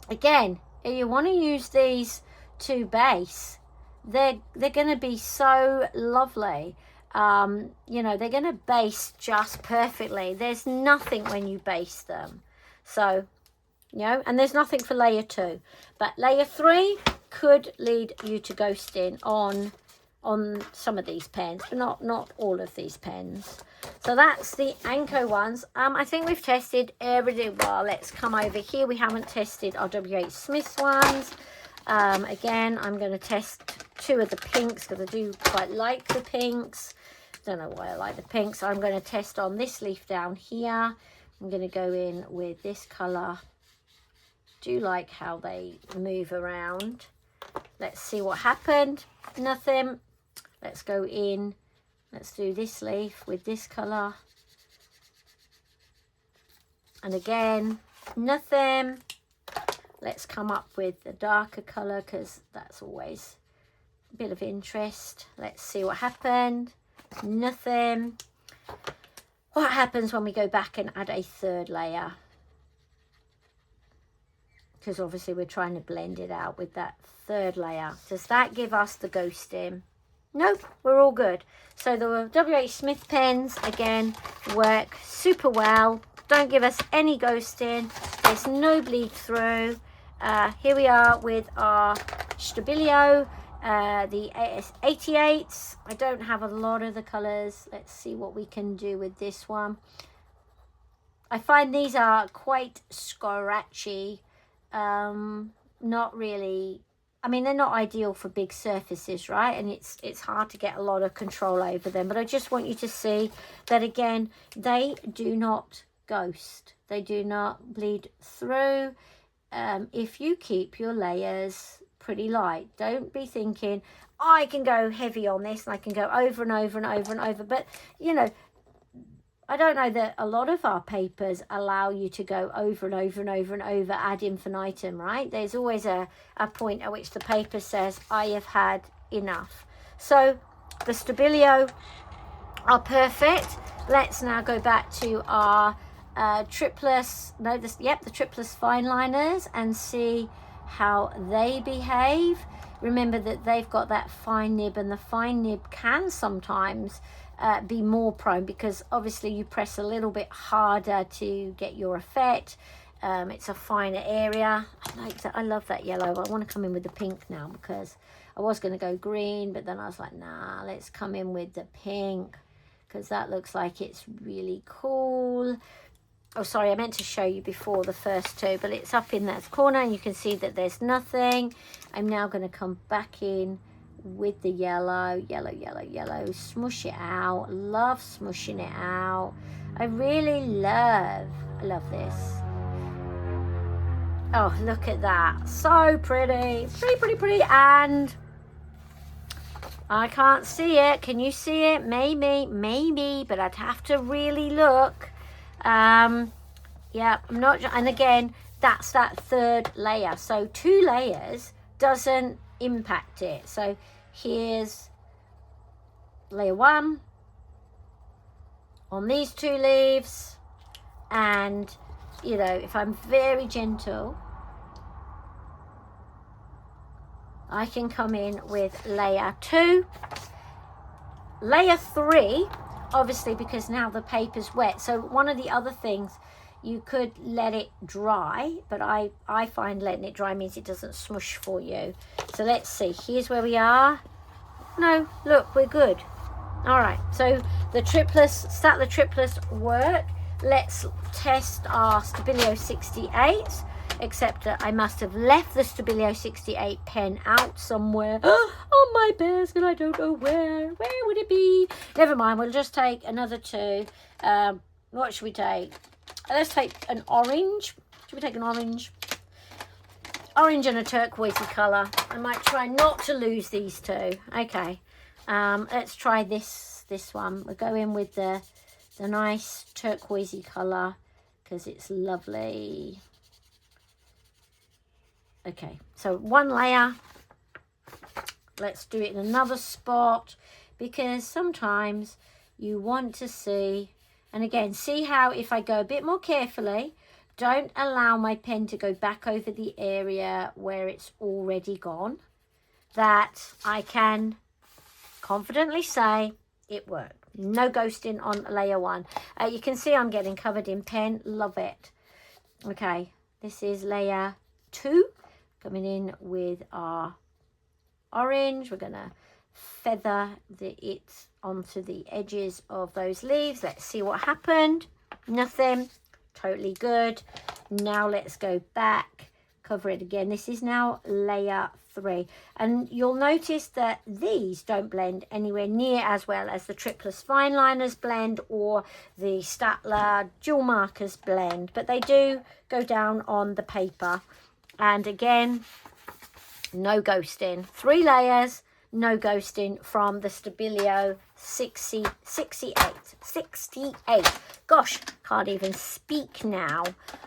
again, if you want to use these to base, they're going to be so lovely. They're going to base just perfectly. There's nothing when you base them. So, and there's nothing for layer 2. But layer 3 could lead you to ghosting on on some of these pens, but not all of these pens. So that's the Anko ones. I think we've tested everything. Well, let's come over here. We haven't tested our WHSmith ones. Again, I'm going to test 2 of the pinks because I do quite like the pinks. Don't know why I like the pinks. I'm going to test on this leaf down here. I'm going to go in with this colour. Do like how they move around. Let's see what happened. Nothing. Let's go in. Let's do this leaf with this colour. And again, nothing. Let's come up with the darker colour because that's always a bit of interest. Let's see what happened. Nothing. What happens when we go back and add a 3rd layer? Because obviously we're trying to blend it out with that 3rd layer. Does that give us the ghosting? Nope, we're all good. So the WHSmith pens, again, work super well. Don't give us any ghosting. There's no bleed through. Here we are with our Stabilo, the 88s. I don't have a lot of the colours. Let's see what we can do with this one. I find these are quite scratchy. Not really, I mean, they're not ideal for big surfaces, right? And it's hard to get a lot of control over them. But I just want you to see that, again, they do not ghost. They do not bleed through. If you keep your layers pretty light, don't be thinking, oh, I can go heavy on this and I can go over and over and over and over. But, you know, I don't know that a lot of our papers allow you to go over and over and over and over ad infinitum, right? There's always a point at which the paper says, I have had enough. So the Stabilo are perfect. Let's now go back to our triplus, the triplus fineliners and see how they behave. Remember that they've got that fine nib, and the fine nib can sometimes be more prone because obviously you press a little bit harder to get your effect. It's a finer area. I like that. I love that yellow. I want to come in with the pink now because I was going to go green, but then I was like, nah, let's come in with the pink because that looks like it's really cool. Oh, sorry, I meant to show you before the first 2, but it's up in that corner and you can see that there's nothing. I'm now going to come back in with the yellow, smush it out. Love smushing it out. I really love this. Oh, look at that. So pretty. Pretty. And I can't see it. Can you see it? Maybe, but I'd have to really look. Yeah, I'm not, and again, that's that 3rd layer. So 2 layers doesn't impact it. So here's layer 1 on these 2 leaves, and you know, if I'm very gentle, I can come in with layer 2. Layer 3, obviously, because now the paper's wet. So one of the other things, you could let it dry, but I find letting it dry means it doesn't smush for you. So let's see. Here's where we are. No, look, we're good. All right. So the triplus, Staedtler triplus work. Let's test our Stabilo 68. Except that I must have left the Stabilo 68 pen out somewhere on my desk, and I don't know where. Where would it be? Never mind. We'll just take another 2. What should we take? Let's take an orange. Should we take an orange? Orange and a turquoisey colour. I might try not to lose these 2. Okay. Let's try this one. We'll go in with the nice turquoisey colour because it's lovely. Okay, so 1 layer. Let's do it in another spot because sometimes you want to see, and again, see how if I go a bit more carefully, don't allow my pen to go back over the area where it's already gone, that I can confidently say it worked. No ghosting on layer 1. You can see I'm getting covered in pen. Love it. Okay, this is layer 2. Coming in with our orange. We're going to feather it onto the edges of those leaves. Let's see what happened. Nothing. Totally good. Now let's go back, cover it again. This is now layer 3, and you'll notice that these don't blend anywhere near as well as the triplus fine liners blend or the Staedtler dual markers blend, but they do go down on the paper. And again, no ghosting. 3 layers, no ghosting from the Stabilo 68. Gosh, can't even speak now.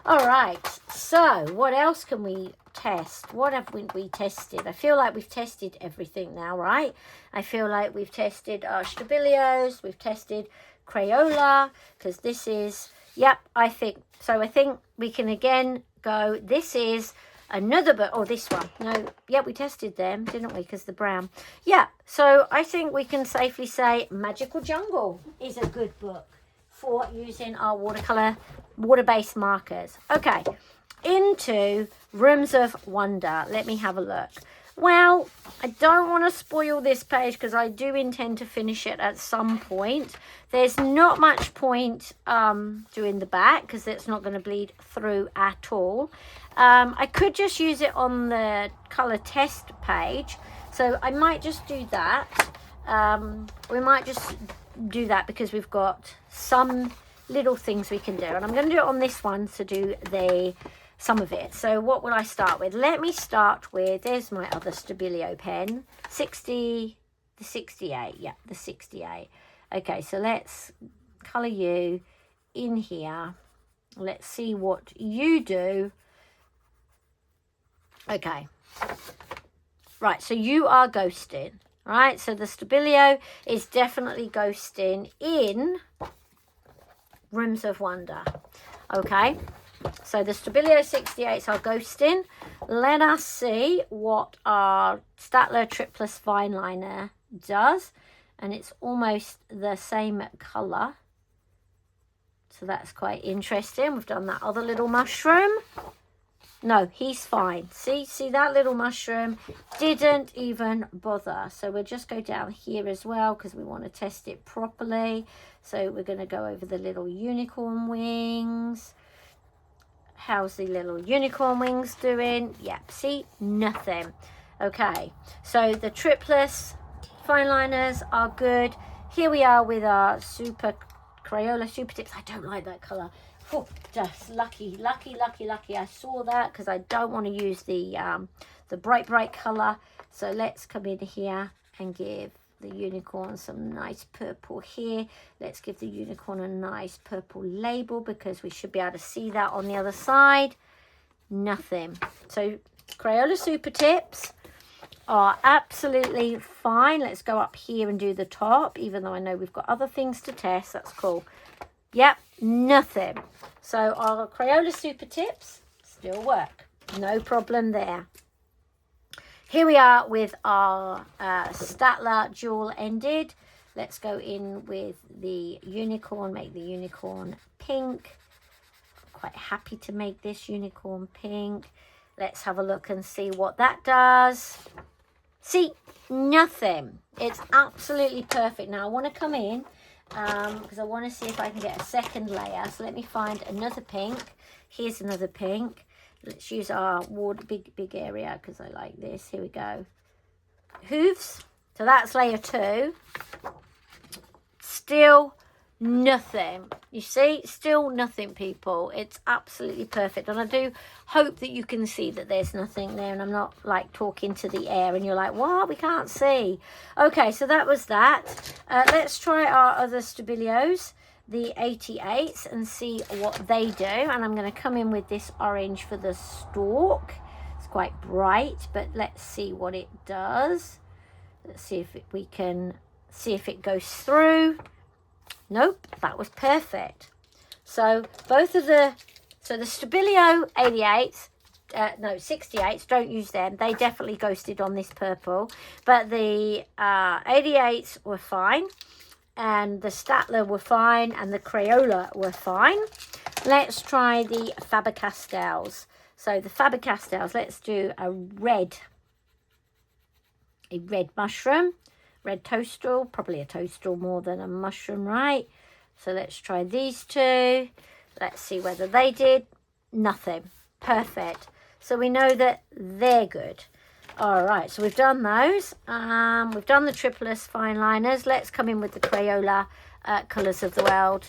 All right, so what else can we test? What have we tested? I feel like we've tested everything now, right? I feel like we've tested our Stabilios, we've tested Crayola, because this is, yep, I think we can again go, this is another book. Oh, this one. No, yeah, we tested them, didn't we? Because the brown. Yeah, so I think we can safely say Magical Jungle is a good book for using our water-based markers. Okay, into Rooms of Wonder. Let me have a look. Well, I don't want to spoil this page because I do intend to finish it at some point. There's not much point doing the back because it's not going to bleed through at all. I could just use it on the color test page, so I might just do that. We might just do that because we've got some little things we can do, and I'm going to do it on this one to do some of it. So what will I start with? Let me start with, there's my other Stabilo pen, the 68. Yeah, the 68. Okay, so let's color you in here. Let's see what you do. Okay, right, so you are ghosting. Right, so the Stabilo is definitely ghosting in Rooms of Wonder. Okay, so the Stabilo 68s are ghosting. Let us see what our Staedtler triplus fine liner does. And it's almost the same colour. So that's quite interesting. We've done that other little mushroom. No, he's fine. See that little mushroom didn't even bother. So we'll just go down here as well because we want to test it properly. So we're going to go over the little unicorn wings. How's the little unicorn wings doing? Yep, see, nothing. Okay, so the triplus fine liners are good. Here we are with our Crayola super tips. I don't like that colour. Oh, just lucky. I saw that because I don't want to use the bright colour. So let's come in here and give the unicorn some nice purple here. Let's give the unicorn a nice purple label because we should be able to see that on the other side. Nothing. So Crayola super tips are absolutely fine. Let's go up here and do the top, even though I know we've got other things to test. That's cool. Yep, nothing. So our Crayola super tips still work. No problem there. Here we are with our Staedtler dual ended. Let's go in with the unicorn, make the unicorn pink. Quite happy to make this unicorn pink. Let's have a look and see what that does. See, nothing. It's absolutely perfect. Now I want to come in because I want to see if I can get a second layer. So let me find another pink. Here's another pink. Let's use our big area because I like this. Here we go. Hooves. So that's layer 2. Still nothing. You see, still nothing, people. It's absolutely perfect. And I do hope that you can see that there's nothing there and I'm not like talking to the air and you're like, what? We can't see. Okay, so that was that. Let's try our other Stabilios, the 88s, and see what they do. And I'm going to come in with this orange for the stalk. It's quite bright, but let's see what it does. Let's see if we can see if it goes through. Nope, that was perfect. So both of the Stabilo 88s, no 68s, don't use them. They definitely ghosted on this purple, but the 88s were fine, and the Staedtler were fine, and the Crayola were fine. Let's try the Faber-Castells. So the Faber-Castells, let's do a red mushroom red toadstool, probably a toadstool more than a mushroom, right? So let's try these two. Let's see whether they did. Nothing. Perfect. So we know that they're good. All right, so we've done those. We've done the triplus fine liners. Let's come in with the Crayola colours of the world.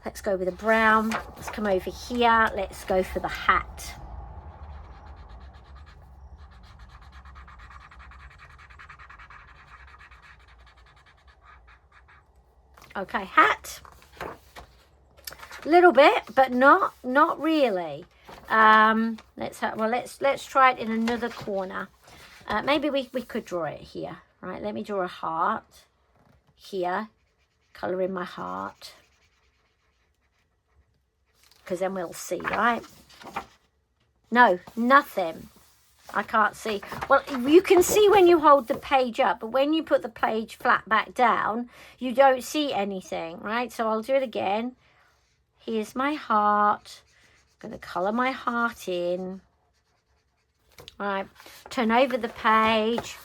Let's go with the brown. Let's come over here. Let's go for the hat. Okay, hat. Little bit, but not really. Let's try it in another corner. Maybe we could draw it here. Right, let me draw a heart here. Colour in my heart. Because then we'll see, right? No, nothing. I can't see. Well, you can see when you hold the page up, but when you put the page flat back down, you don't see anything, right? So I'll do it again. Here's my heart. I'm going to colour my heart in. All right, turn over the page.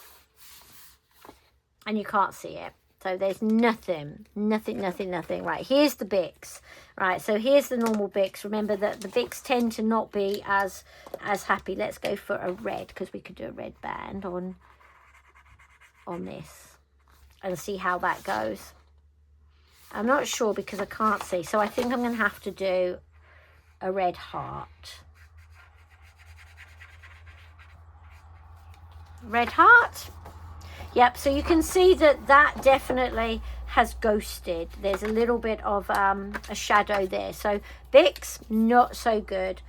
And you can't see it. So there's nothing. Right, here's the Bics. Right, so here's the normal Bics. Remember that the Bics tend to not be as happy. Let's go for a red, because we could do a red band on this. And see how that goes. I'm not sure because I can't see. So I think I'm going to have to do a red heart. Red heart. Yep, so you can see that definitely has ghosted. There's a little bit of a shadow there. So Bics, not so good.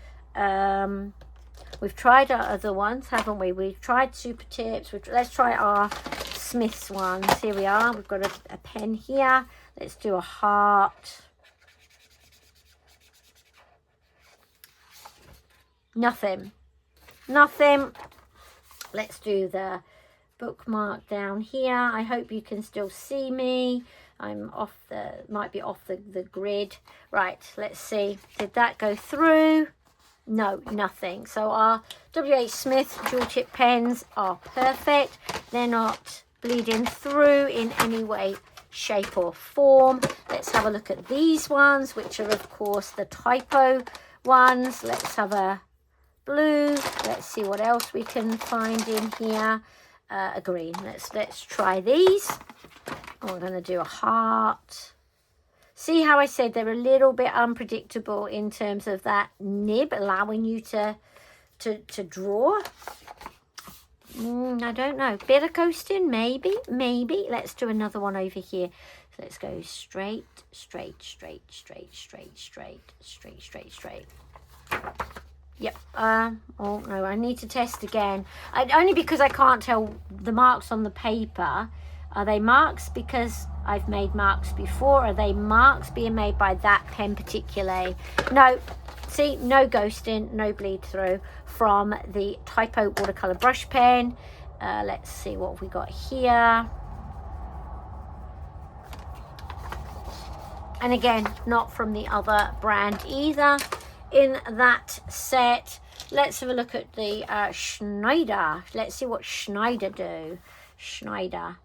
We've tried our other ones, haven't we? We've tried Super Tips. Let's try our Smith's ones. Here we are. We've got a pen here. Let's do a heart. Nothing. Let's do the bookmark down here. I hope you can still see me. I'm off might be off the grid. Right, let's see. Did that go through? No, nothing. So our WHSmith dual tip pens are perfect. They're not bleeding through in any way, shape or form. Let's have a look at these ones, which are of course the typo ones. Let's have a blue. Let's see what else we can find in here. A green. Let's try these. I'm going to do a heart. See how I said they're a little bit unpredictable in terms of that nib allowing you to draw. I don't know. Bit of ghosting, maybe. Let's do another one over here. So let's go straight. Yep. Oh no, I need to test again. Only because I can't tell the marks on the paper. Are they marks because I've made marks before? Are they marks being made by that pen particularly? No. See, no ghosting, no bleed through from the typo watercolor brush pen. Let's see what we got here. And again, not from the other brand either. In that set, let's have a look at the Schneider. Let's see what Schneider do. Schneider.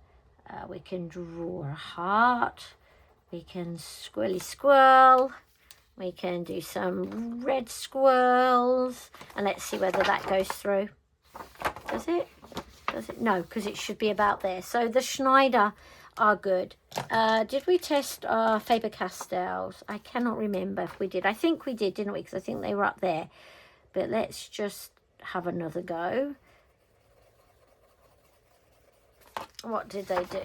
We can draw a heart. We can squirrely squirrel. We can do some red squirrels. And let's see whether that goes through. Does it? No, because it should be about there. So the Schneider are good. Did we test our Faber-Castells? I cannot remember if we did. I think we did, didn't we? Because I think they were up there. But let's just have another go. What did they do?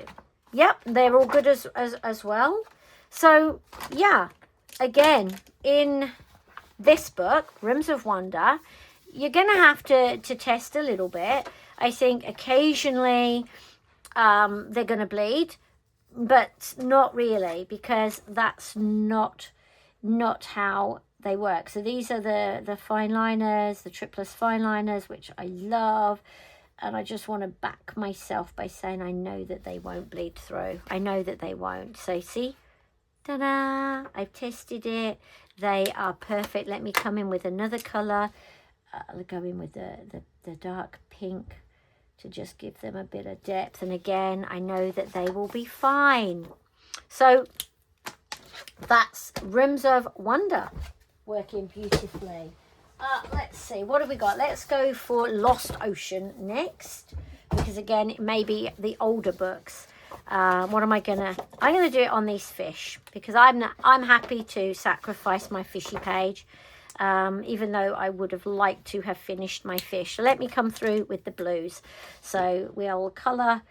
Yep, they're all good as well. So, yeah, again, in this book, Rooms of Wonder, you're going to have to test a little bit. I think occasionally they're going to bleed, but not really, because that's not how they work. So these are the fine liners, the triplus fine liners, which I love. And I just want to back myself by saying I know that they won't bleed through. I know that they won't. So see, ta-da, I've tested it. They are perfect. Let me come in with another colour. I'll go in with the dark pink to just give them a bit of depth. And again, I know that they will be fine. So that's Rooms of Wonder working beautifully. Let's see, what have we got? Let's go for Lost Ocean next, because again, it may be the older books. What am I gonna? I'm gonna do it on these fish, because I'm happy to sacrifice my fishy page, even though I would have liked to have finished my fish. So let me come through with the blues. So we'll colour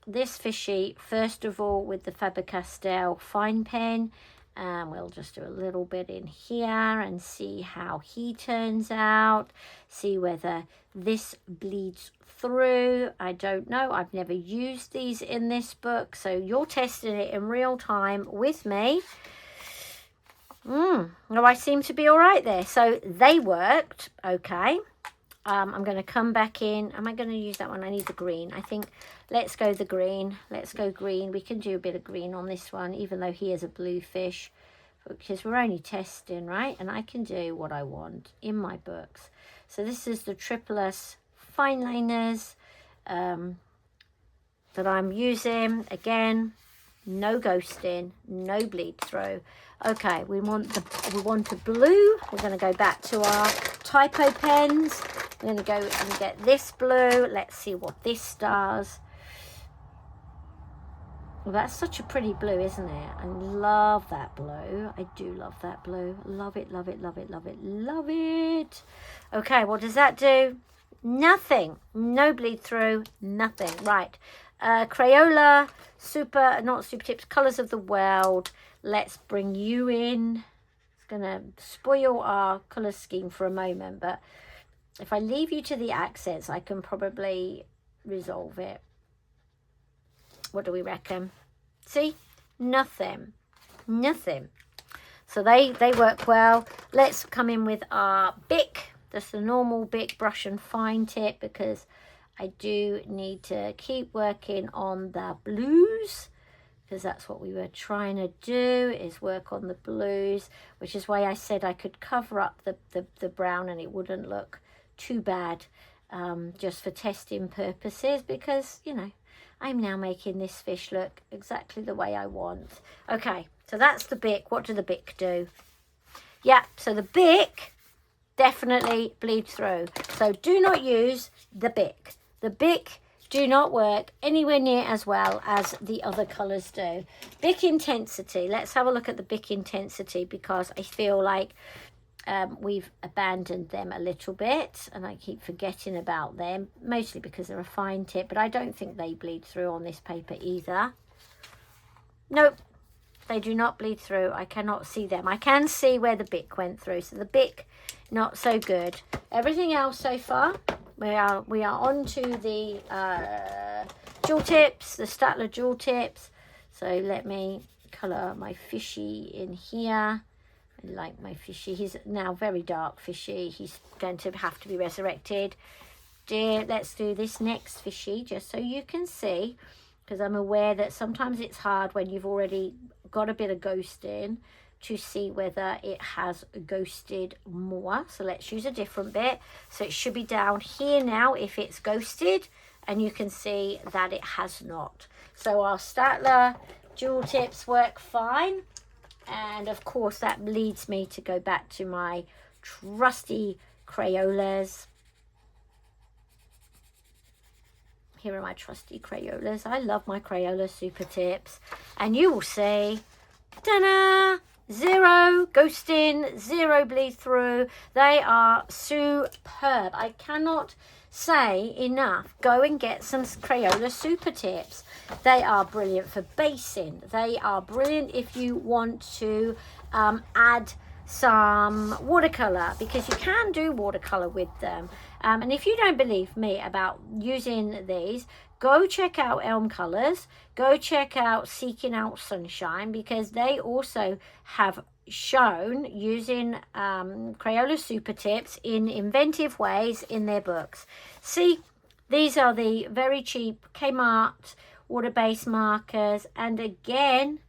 this fishy first of all with the Faber-Castell fine pen. We'll just do a little bit in here and see how he turns out. See whether this bleeds through. I don't know. I've never used these in this book. So you're testing it in real time with me. No, I seem to be all right there. So they worked. Okay. I'm going to come back in. Am I going to use that one? I need the green. I think let's go the green. Let's go green. We can do a bit of green on this one, even though he is a blue fish, because we're only testing, right? And I can do what I want in my books. So this is the triplus fine liners that I'm using. Again, no ghosting, no bleed through. Okay, we want a blue. We're going to go back to our typo pens. I'm going to go and get this blue. Let's see what this does. Well, that's such a pretty blue, isn't it? I love that blue. I do love that blue. Love it, love it, love it, love it, love it. Okay, what does that do? Nothing. No bleed through, nothing. Right. Crayola, not super tips, Colours of the World. Let's bring you in. It's going to spoil our colour scheme for a moment, but if I leave you to the accents, I can probably resolve it. What do we reckon? See? Nothing. Nothing. So they work well. Let's come in with our Bic. Just the normal Bic brush and fine tip, because I do need to keep working on the blues, because that's what we were trying to do, is work on the blues, which is why I said I could cover up the brown and it wouldn't look too bad, just for testing purposes, because, you know, I'm now making this fish look exactly the way I want. Okay, so that's the Bic. What do the Bic do? Yeah, so the Bic definitely bleeds through. So do not use the Bic. The Bic do not work anywhere near as well as the other colours do. Bic intensity. Let's have a look at the Bic intensity, because I feel like we've abandoned them a little bit, and I keep forgetting about them, mostly because they're a fine tip, but I don't think they bleed through on this paper either. Nope, they do not bleed through. I cannot see them. I can see where the Bic went through, so the Bic not so good. Everything else so far, we are on to the dual tips, the Staedtler Dual Tips. So let me colour my fishy in here. I like my fishy. He's now very dark fishy. He's going to have to be resurrected. Let's do this next fishy, just so you can see, because I'm aware that sometimes it's hard when you've already got a bit of ghosting to see whether it has ghosted more. So let's use a different bit. So it should be down here now if it's ghosted, and you can see that it has not. So our Staedtler Dual Tips work fine. And of course that leads me to go back to my trusty Crayolas. Here are my trusty Crayolas. I love my Crayola Super Tips. And you will see, ta-da! Zero ghosting, zero bleed through. They are superb. I cannot say enough. Go and get some Crayola Super Tips. They are brilliant for basing. They are brilliant if you want to add some watercolor, because you can do watercolor with them. And if you don't believe me about using these, go check out Elm Colors. Go check out Seeking Out Sunshine, because they also have shown using Crayola Super Tips in inventive ways in their books. See, these are the very cheap Kmart water-based markers, and again,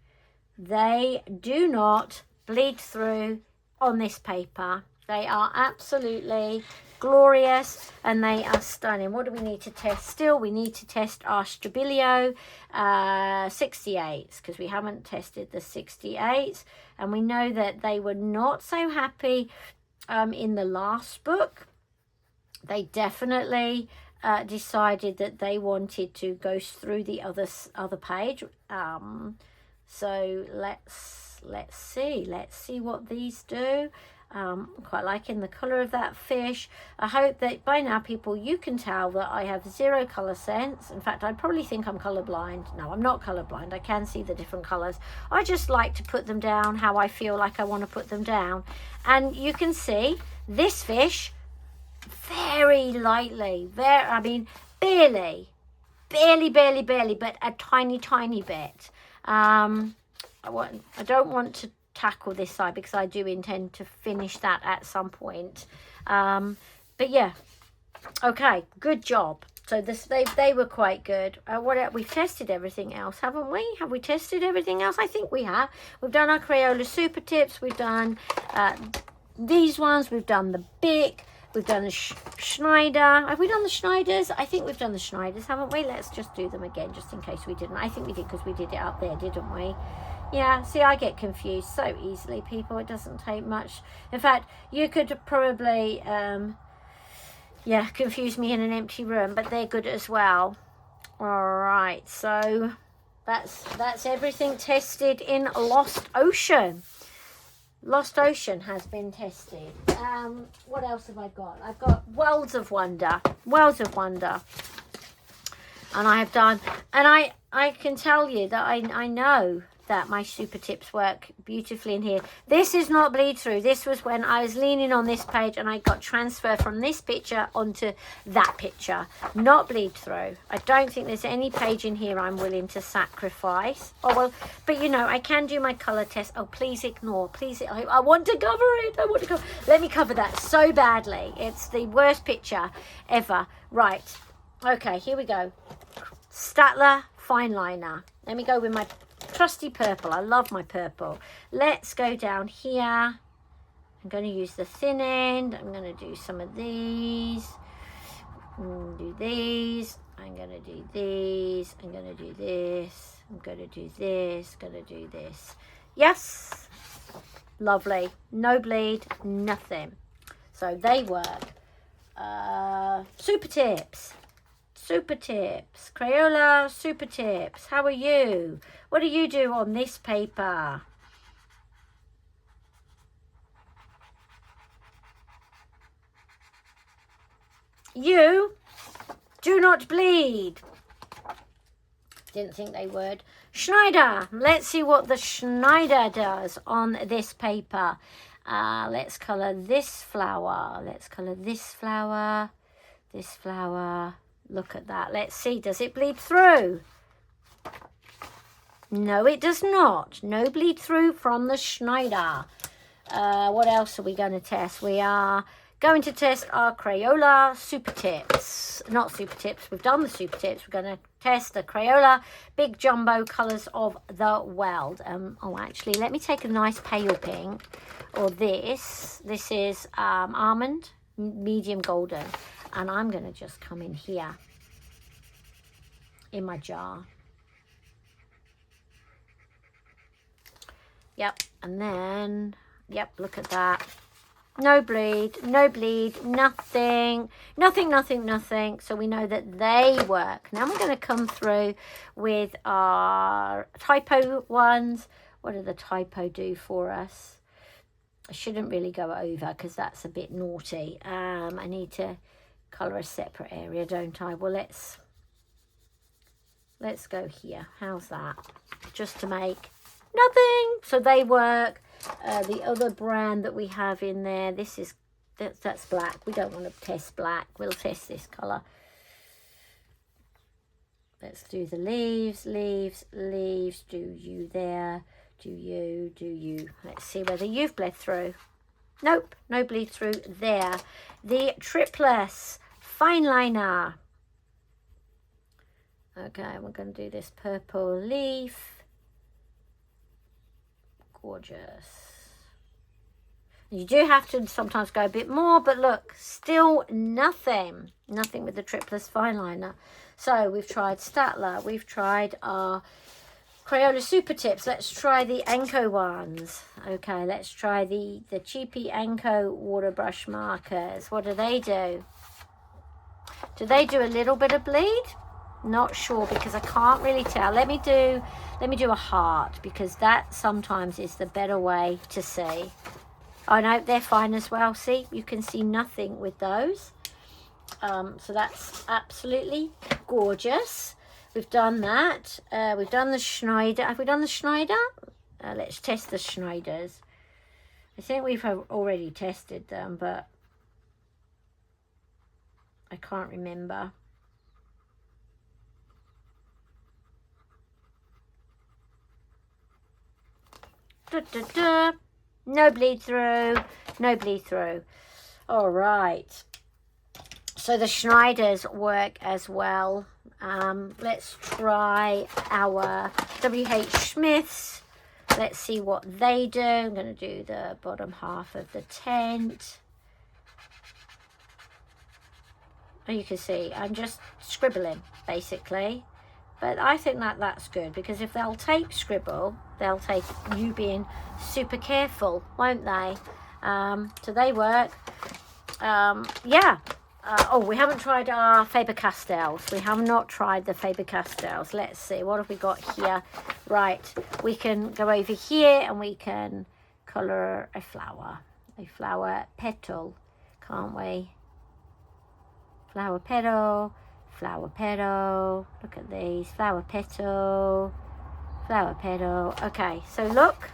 they do not bleed through on this paper. They are absolutely glorious and they are stunning. What do we need to test still? We need to test our Stabilo 68s, because we haven't tested the 68s, and we know that they were not so happy in the last book. They definitely decided that they wanted to go through the other page. So let's see what these do. Quite liking the colour of that fish. I hope that by now, people, you can tell that I have zero colour sense. In fact, I probably think I'm colourblind. No, I'm not colourblind. I can see the different colours. I just like to put them down how I feel like I want to put them down. And you can see this fish very lightly, I mean, barely, but a tiny bit. I don't want to tackle this side because I do intend to finish that at some point. But yeah, okay, good job. So they were quite good. We've tested everything else, haven't we? Have we tested everything else? I think we have. We've done our Crayola Super Tips. We've done these ones. We've done the Bic. We've done the Schneider. Have we done the Schneiders? I think we've done the Schneiders, haven't we? Let's just do them again, just in case we didn't. I think we did, because we did it up there, didn't we? Yeah, see, I get confused so easily, people. It doesn't take much. In fact, you could probably, confuse me in an empty room, but they're good as well. All right, so that's everything tested in Lost Ocean. Lost Ocean has been tested. What else have I got? I've got Worlds of Wonder. And I have done, and I can tell you that I know that my super tips work beautifully in here. This is not bleed through. This was when I was leaning on this page and I got transfer from this picture onto that picture. Not bleed through. I don't think there's any page in here I'm willing to sacrifice. Oh, well, but you know, I can do my color test. Oh, please ignore. Please, I want to cover it. Let me cover that so badly. It's the worst picture ever. Right. Okay, here we go. Staedtler fine liner. Let me go with my trusty purple. I love my purple. Let's go down here. I'm going to use the thin end. I'm going to do some of these. Do these. I'm going to do these. I'm going to do this. I'm going to do this. Going to do this. Yes. Lovely. No bleed. Nothing. So they work. Super tips. Super tips. Crayola super tips. How are you? What do you do on this paper? You do not bleed. Didn't think they would. Schneider. Let's see what the Schneider does on this paper. Let's colour this flower. Let's colour this flower. This flower. Look at that. Let's see. Does it bleed through? No, it does not. No bleed through from the Schneider. What else are we going to test? We are going to test our Crayola Super Tips. Not Super Tips. We've done the Super Tips. We're going to test the Crayola Big Jumbo Colours of the World. Oh, actually, let me take a nice pale pink. Or this. This is almond, medium golden. And I'm going to just come in here in my jar. Yep, and then, yep, look at that. No bleed, nothing. So we know that they work. Now we're going to come through with our typo ones. What do the typo do for us? I shouldn't really go over because that's a bit naughty. I need to colour a separate area, don't I? Well, let's go here. How's that? Just to make nothing. So they work. The other brand that we have in there, that's black. We don't want to test black. We'll test this colour. Let's do the leaves. Do you there? Do you? Let's see whether you've bled through. Nope, no bleed through there. The triplus fine liner. Okay, we're going to do this purple leaf. Gorgeous. You do have to sometimes go a bit more, but look, still nothing with the triplus fine liner. So we've tried Staedtler, we've tried our Crayola super tips. Let's try the Anko ones. Okay, let's try the cheapy Anko water brush markers. What do? Do they do a little bit of bleed? Not sure, because I can't really tell. Let me do a heart, because that sometimes is the better way to see. Oh no, they're fine as well. See, you can see nothing with those. So that's absolutely gorgeous. We've done that. We've done the Schneider. Have we done the Schneider? Let's test the Schneiders. I think we've already tested them, but I can't remember. No bleed through. No bleed through. All right. So the Schneiders work as well. Let's try our WHSmiths. Let's see what they do. I'm going to do the bottom half of the tent. And you can see I'm just scribbling basically. But I think that's good, because if they'll take scribble, they'll take you being super careful, won't they? So they work. Yeah. Oh, we haven't tried our Faber-Castells. We have not tried the Faber-Castells. Let's see, what have we got here? Right, we can go over here and we can colour a flower petal, can't we? Flower petal, look at these, flower petal. Okay, so look,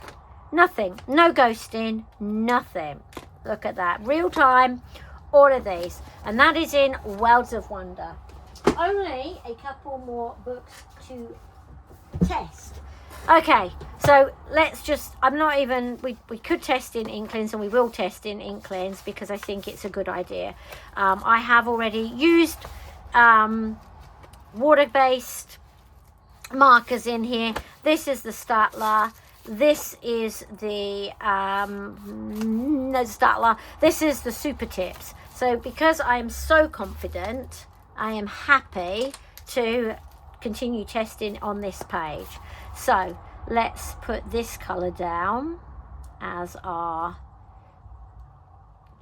nothing, no ghosting, nothing. Look at that, real time. All of these, and that is in Worlds of Wonder. Only a couple more books to test. Okay, so let's just, we could test in Inklings, and we will test in Inklings, because I think it's a good idea. I have already used water-based markers in here. This is the Staedtler. This is the Staedtler. This is the super tips. So because I am so confident, I am happy to continue testing on this page. So let's put this colour down as our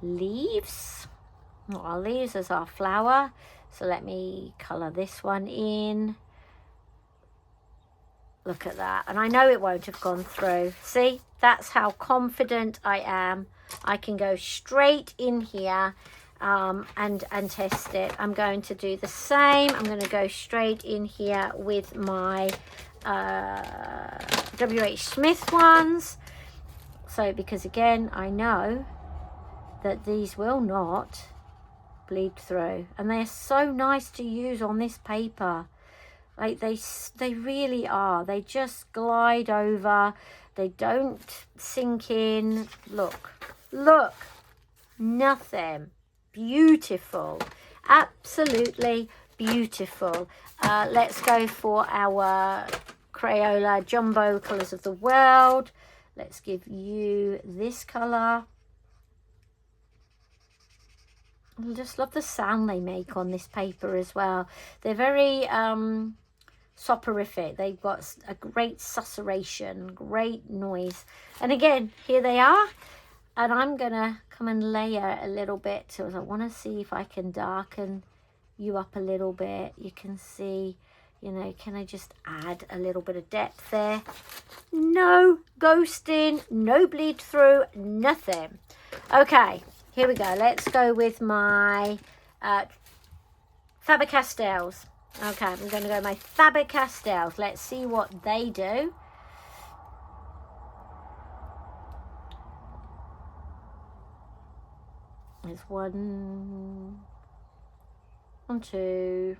leaves. Not our leaves, as our flower. So let me colour this one in. Look at that. And I know it won't have gone through. See, that's how confident I am. I can go straight in here and test it. I'm going to do the same. I'm going to go straight in here with my WHSmith ones. So, because again, I know that these will not bleed through. And they're so nice to use on this paper. Like they really are. They just glide over. They don't sink in. Look, nothing. Beautiful, absolutely beautiful. Let's go for our Crayola Jumbo Colours of the World. Let's give you this colour. I just love the sound they make on this paper as well. They're very soporific. They've got a great susurration, great noise. And again, here they are. And I'm going to come and layer a little bit. So I want to see if I can darken you up a little bit. You can see, you know, can I just add a little bit of depth there? No ghosting, no bleed through, nothing. Okay, here we go. Let's go with my Faber-Castells. Okay, I'm going to go with my Faber-Castells. Let's see what they do. There's one, two.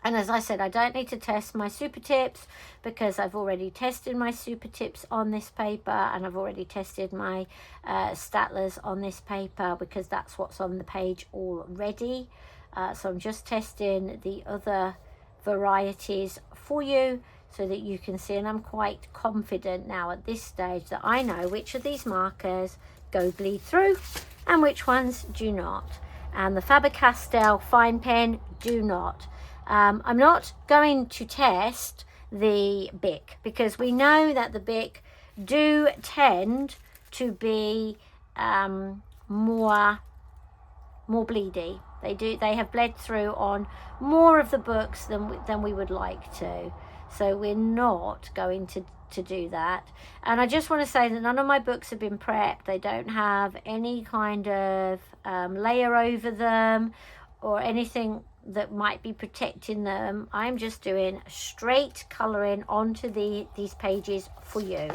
And as I said, I don't need to test my super tips because I've already tested my super tips on this paper, and I've already tested my Staedtlers on this paper because that's what's on the page already. So I'm just testing the other varieties for you so that you can see, and I'm quite confident now at this stage that I know which of these markers go bleed through and which ones do not. And the Faber-Castell fine pen do not. I'm not going to test the Bic because we know that the Bic do tend to be more bleedy. They have bled through on more of the books than we would like to. So we're not going to do that. And I just want to say that none of my books have been prepped. They don't have any kind of layer over them or anything that might be protecting them. I'm just doing straight colouring onto these pages for you.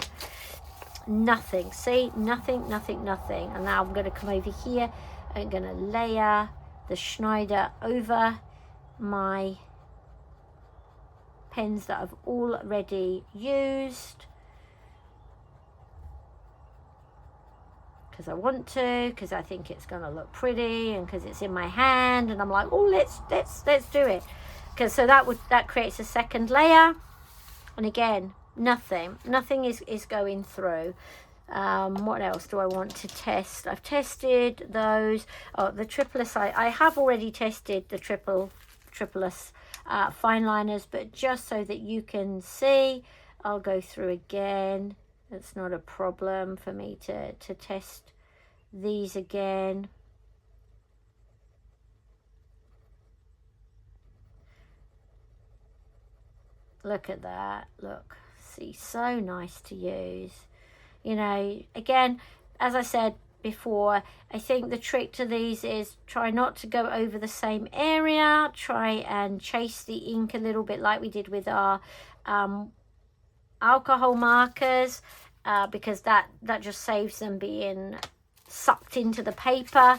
Nothing, see, nothing. And now I'm going to come over here. I'm going to layer the Schneider over my pens that I've already used because I want to, because I think it's going to look pretty, and because it's in my hand, and I'm like, oh, let's do it. Because so that creates a second layer, and again, nothing is going through. What else do I want to test? I've tested those. Oh, the triplus, I have already tested the triplus fine liners, but just so that you can see, I'll go through again. It's not a problem for me to test these again. Look at that, look, see, so nice to use. You know, again, as I said before, I think the trick to these is try not to go over the same area. Try and chase the ink a little bit like we did with our alcohol markers, because that just saves them being sucked into the paper.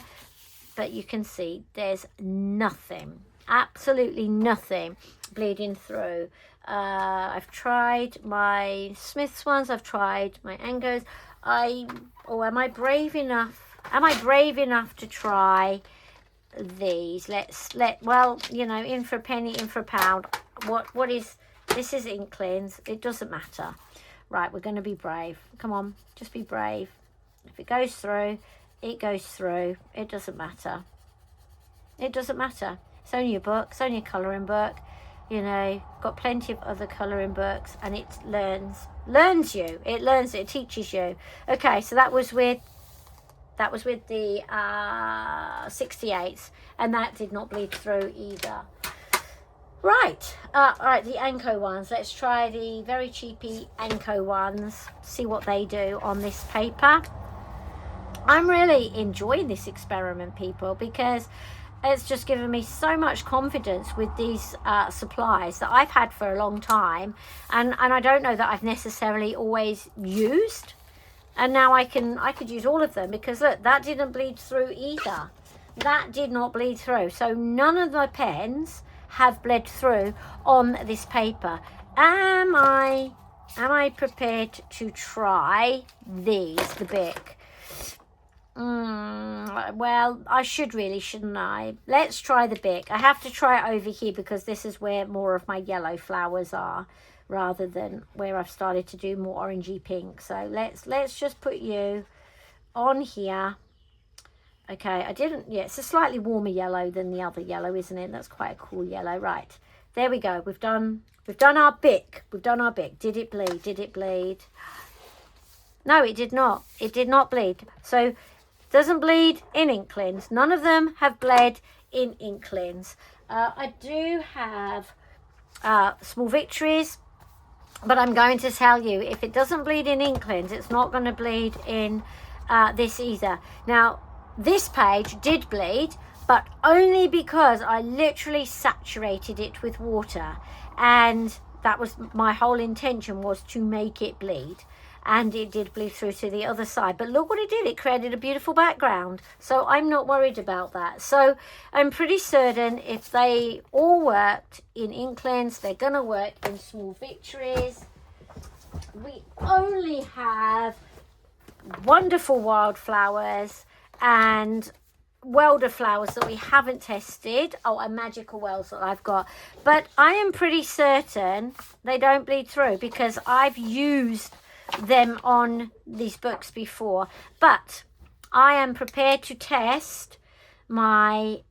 But you can see there's nothing, absolutely nothing bleeding through. I've tried my Smith's ones, I've tried my Angos. Am I brave enough? Am I brave enough to try these? Well, you know, in for a penny, in for a pound. What is this? Is Inklings. It doesn't matter. Right, we're going to be brave. Come on, just be brave. If it goes through, it goes through. It doesn't matter. It doesn't matter. It's only a book. It's only a colouring book. You know, got plenty of other colouring books, and it learns you. It teaches you. Okay, so that was with the 68s, and that did not bleed through either. Right, all right, the Anko ones. Let's try the very cheapy Anko ones. See what they do on this paper. I'm really enjoying this experiment, people, because it's just given me so much confidence with these supplies that I've had for a long time, and I don't know that I've necessarily always used, and now I could use all of them, because look, that didn't bleed through either. That did not bleed through. So none of the pens have bled through on this paper. Am I prepared to try these, the Bic? Well, I should really, shouldn't I? Let's try the Bic. I have to try it over here because this is where more of my yellow flowers are, rather than where I've started to do more orangey pink. So let's just put you on here. Okay, it's a slightly warmer yellow than the other yellow, isn't it? That's quite a cool yellow. Right, there we go. We've done our Bic. We've done our Bic. Did it bleed? Did it bleed? No, it did not. It did not bleed. So doesn't bleed in Inklings. None of them have bled in Inklings. I do have small victories, but I'm going to tell you, if it doesn't bleed in Inklings, it's not going to bleed in this either. Now, this page did bleed, but only because I literally saturated it with water, and that was my whole intention, was to make it bleed. And it did bleed through to the other side, but look what it did. It created a beautiful background, so I'm not worried about that. So I'm pretty certain if they all worked in Inklings, they're gonna work in small victories. We only have wonderful wildflowers and welder flowers that we haven't tested. Oh, and magical wells that I've got, but I am pretty certain they don't bleed through because I've used them on these books before. But I am prepared to test my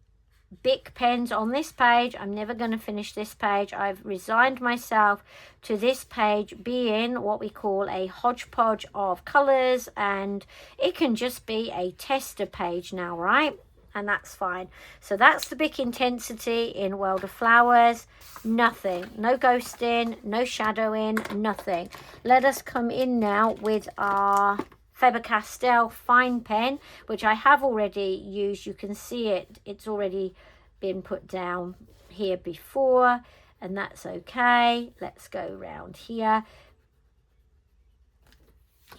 Bic pens on this page. I'm never going to finish this page. I've resigned myself to this page being what we call a hodgepodge of colors, and it can just be a tester page now, right? And that's fine. So that's the Bic intensity in World of Flowers. Nothing, no ghosting, no shadowing, nothing. Let us come in now with our Faber-Castell fine pen, which I have already used. You can see it, it's already been put down here before, and that's okay. Let's go around here.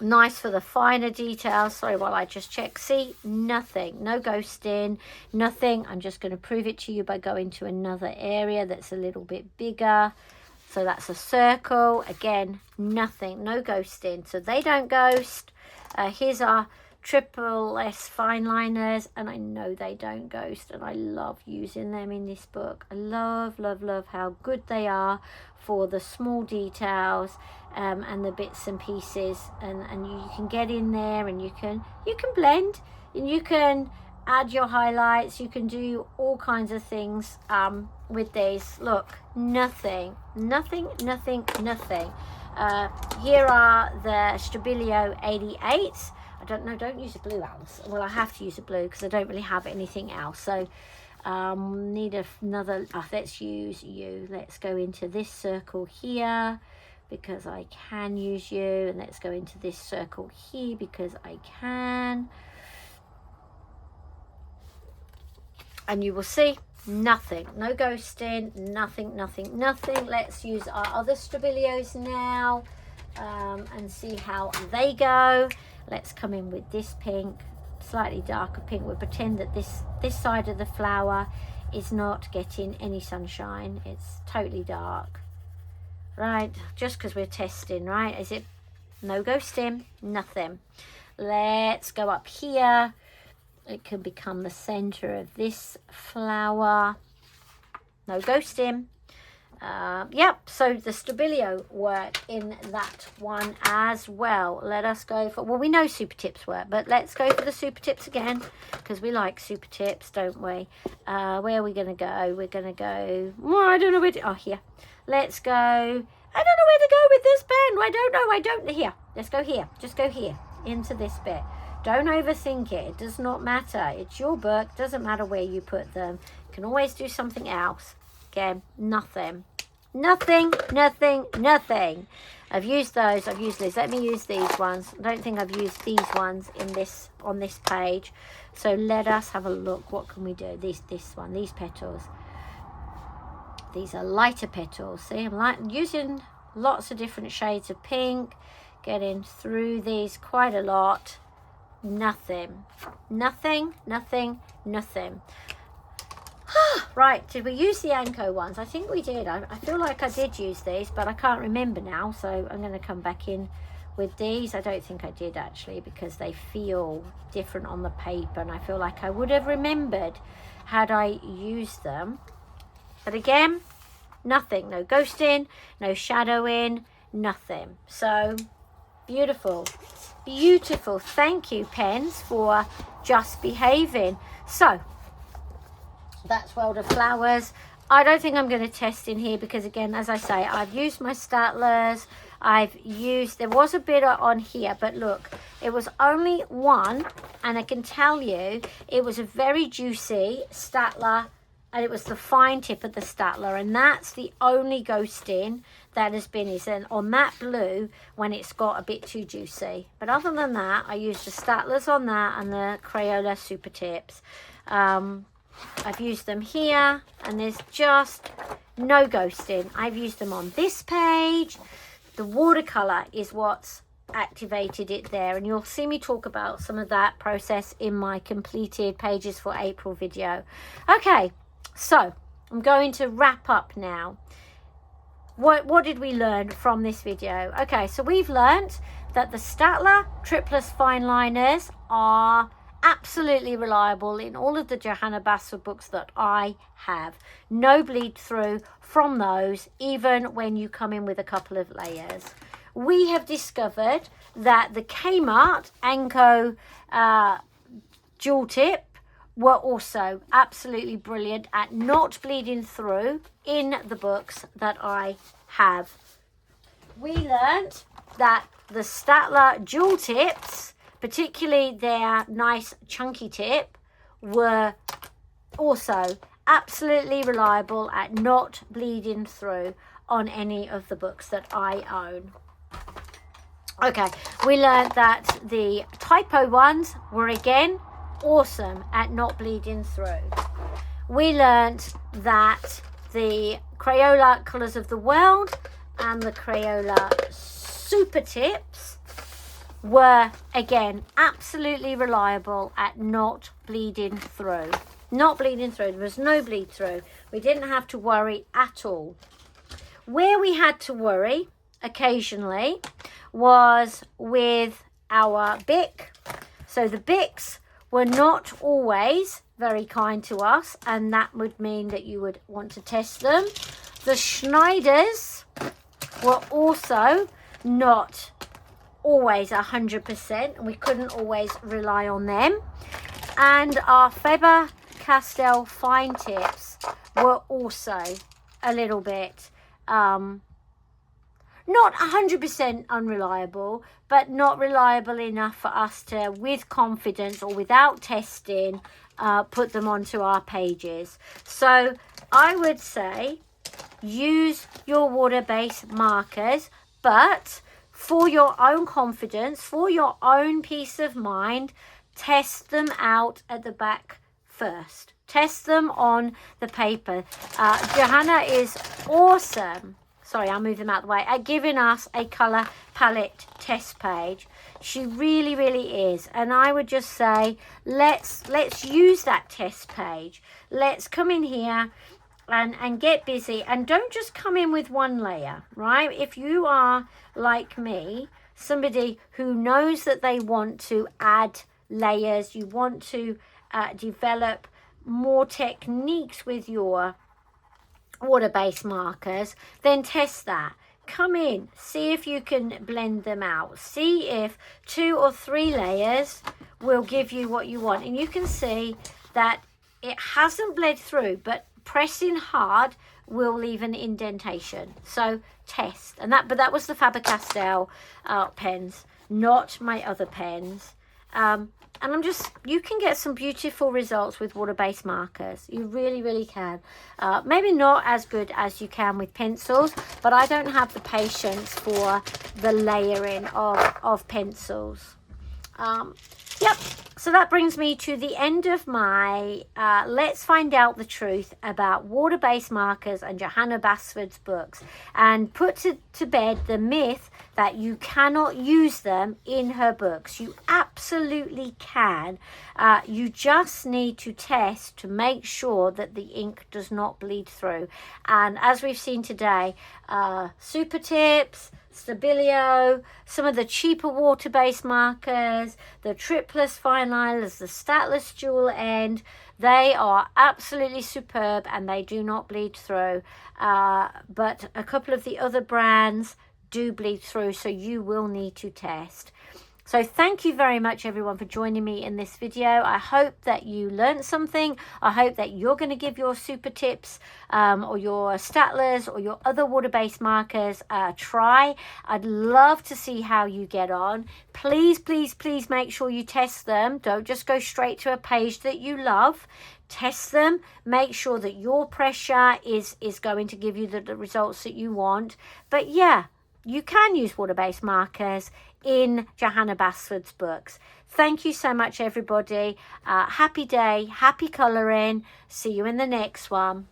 Nice for the finer details. Sorry, while I just check. See, nothing, no ghosting, nothing. I'm just going to prove it to you by going to another area that's a little bit bigger. So that's a circle. Again, nothing, no ghosting. So they don't ghost. Here's our triplus fine liners, and I know they don't ghost, and I love using them in this book. I love, love, love how good they are for the small details and the bits and pieces, and you can get in there and you can blend, and you can add your highlights, you can do all kinds of things with these. Look, nothing, nothing, nothing, nothing. Here are the Stabilo 88s. I don't know, don't use a blue, Alice. Well, I have to use a blue because I don't really have anything else. So need another, let's use you. Let's go into this circle here because I can use you, and let's go into this circle here because I can. And you will see nothing, no ghosting, nothing, nothing, nothing. Let's use our other Stabilios now and see how they go. Let's come in with this pink, slightly darker pink. We'll pretend that this side of the flower is not getting any sunshine. It's totally dark, right? Just because we're testing, right? Is it no ghosting? Nothing. Let's go up here. It can become the center of this flower. No ghosting. Yep, so the Stabilo work in that one as well. Let us go for, well, we know super tips work, but let's go for the super tips again because we like super tips, don't we? Where are we going to go? We're going to go, well, I don't know where to, oh, here. Let's go, I don't know where to go with this pen. I don't, here. Let's go here. Just go here into this bit. Don't overthink it. It does not matter. It's your book. Doesn't matter where you put them. You can always do something else. Again, nothing. Nothing, nothing, nothing. I've used those. I've used these. Let me use these ones. I don't think I've used these ones on this page. So let us have a look. What can we do? This one, these petals. These are lighter petals. See, I'm using lots of different shades of pink. Getting through these quite a lot. Nothing, nothing, nothing, nothing. Right, did we use the Anko ones? I think we did. I feel like I did use these, but I can't remember now, so I'm going to come back in with these. I don't think I did actually, because they feel different on the paper, and I feel like I would have remembered had I used them. But again, nothing, no ghosting, no shadowing, nothing. So beautiful, beautiful. Thank you, pens, for just behaving. So that's World of Flowers. I don't think I'm going to test in here because, again, as I say, I've used my Staedtlers. There was a bit on here, but look, it was only one, and I can tell you it was a very juicy Staedtler, and it was the fine tip of the Staedtler, and that's the only ghosting that has been on that blue when it's got a bit too juicy. But other than that, I used the Staedtlers on that and the Crayola super tips. I've used them here, and there's just no ghosting. I've used them on this page. The watercolor is what's activated it there, and you'll see me talk about some of that process in my completed pages for April video. Okay, so I'm going to wrap up now. What did we learn from this video? Okay, so we've learned that the Staedtler triplus fine liners are absolutely reliable in all of the Johanna Basford books that I have. No bleed through from those, even when you come in with a couple of layers. We have discovered that the Kmart Anko Dual Tip were also absolutely brilliant at not bleeding through in the books that I have. We learned that the Staedtler Dual Tips, particularly their nice chunky tip, were also absolutely reliable at not bleeding through on any of the books that I own. Okay, we learned that the typo ones were again awesome at not bleeding through. We learned that the Crayola Colours of the World and the Crayola Super Tips were again absolutely reliable at not bleeding through. Not bleeding through. There was no bleed through. We didn't have to worry at all. Where we had to worry occasionally was with our Bic. So the Bics were not always very kind to us, and that would mean that you would want to test them. The Schneiders were also not always 100%, and we couldn't always rely on them. And our Faber-Castell fine tips were also a little bit not 100% unreliable, but not reliable enough for us to, with confidence or without testing, put them onto our pages. So I would say use your water-based markers, but for your own confidence, for your own peace of mind, test them out at the back first. Test them on the paper. Johanna is awesome. Sorry, I'll move them out of the way. At giving us a colour palette test page. She really, really is. And I would just say, let's use that test page. Let's come in here and get busy. And don't just come in with one layer, right? If you are like me, somebody who knows that they want to add layers, you want to develop more techniques with your water-based markers, then test that. Come in, see if you can blend them out, see if 2 or 3 layers will give you what you want. And you can see that it hasn't bled through, but pressing hard will leave an indentation. So test. And that was the Faber-Castell pens, not my other pens. And you can get some beautiful results with water-based markers. You really, really can. Maybe not as good as you can with pencils, but I don't have the patience for the layering of pencils. Yep, so that brings me to the end of my let's find out the truth about water-based markers and Johanna Basford's books, and put to bed the myth that you cannot use them in her books. You absolutely can. You just need to test to make sure that the ink does not bleed through. And as we've seen today, Super Tips, Stabilo, some of the cheaper water-based markers, the triplus fineliners, the Staedtler Dual End, they are absolutely superb and they do not bleed through. But a couple of the other brands do bleed through, so you will need to test. So thank you very much everyone for joining me in this video. I hope that you learned something. I hope that you're going to give your Super Tips or your Staedtlers or your other water-based markers a try. I'd love to see how you get on. Please, please, please make sure you test them. Don't just go straight to a page that you love. Test them. Make sure that your pressure is going to give you the results that you want. But yeah, you can use water-based markers in Johanna Basford's books. Thank you so much, everybody. Happy day, happy colouring. See you in the next one.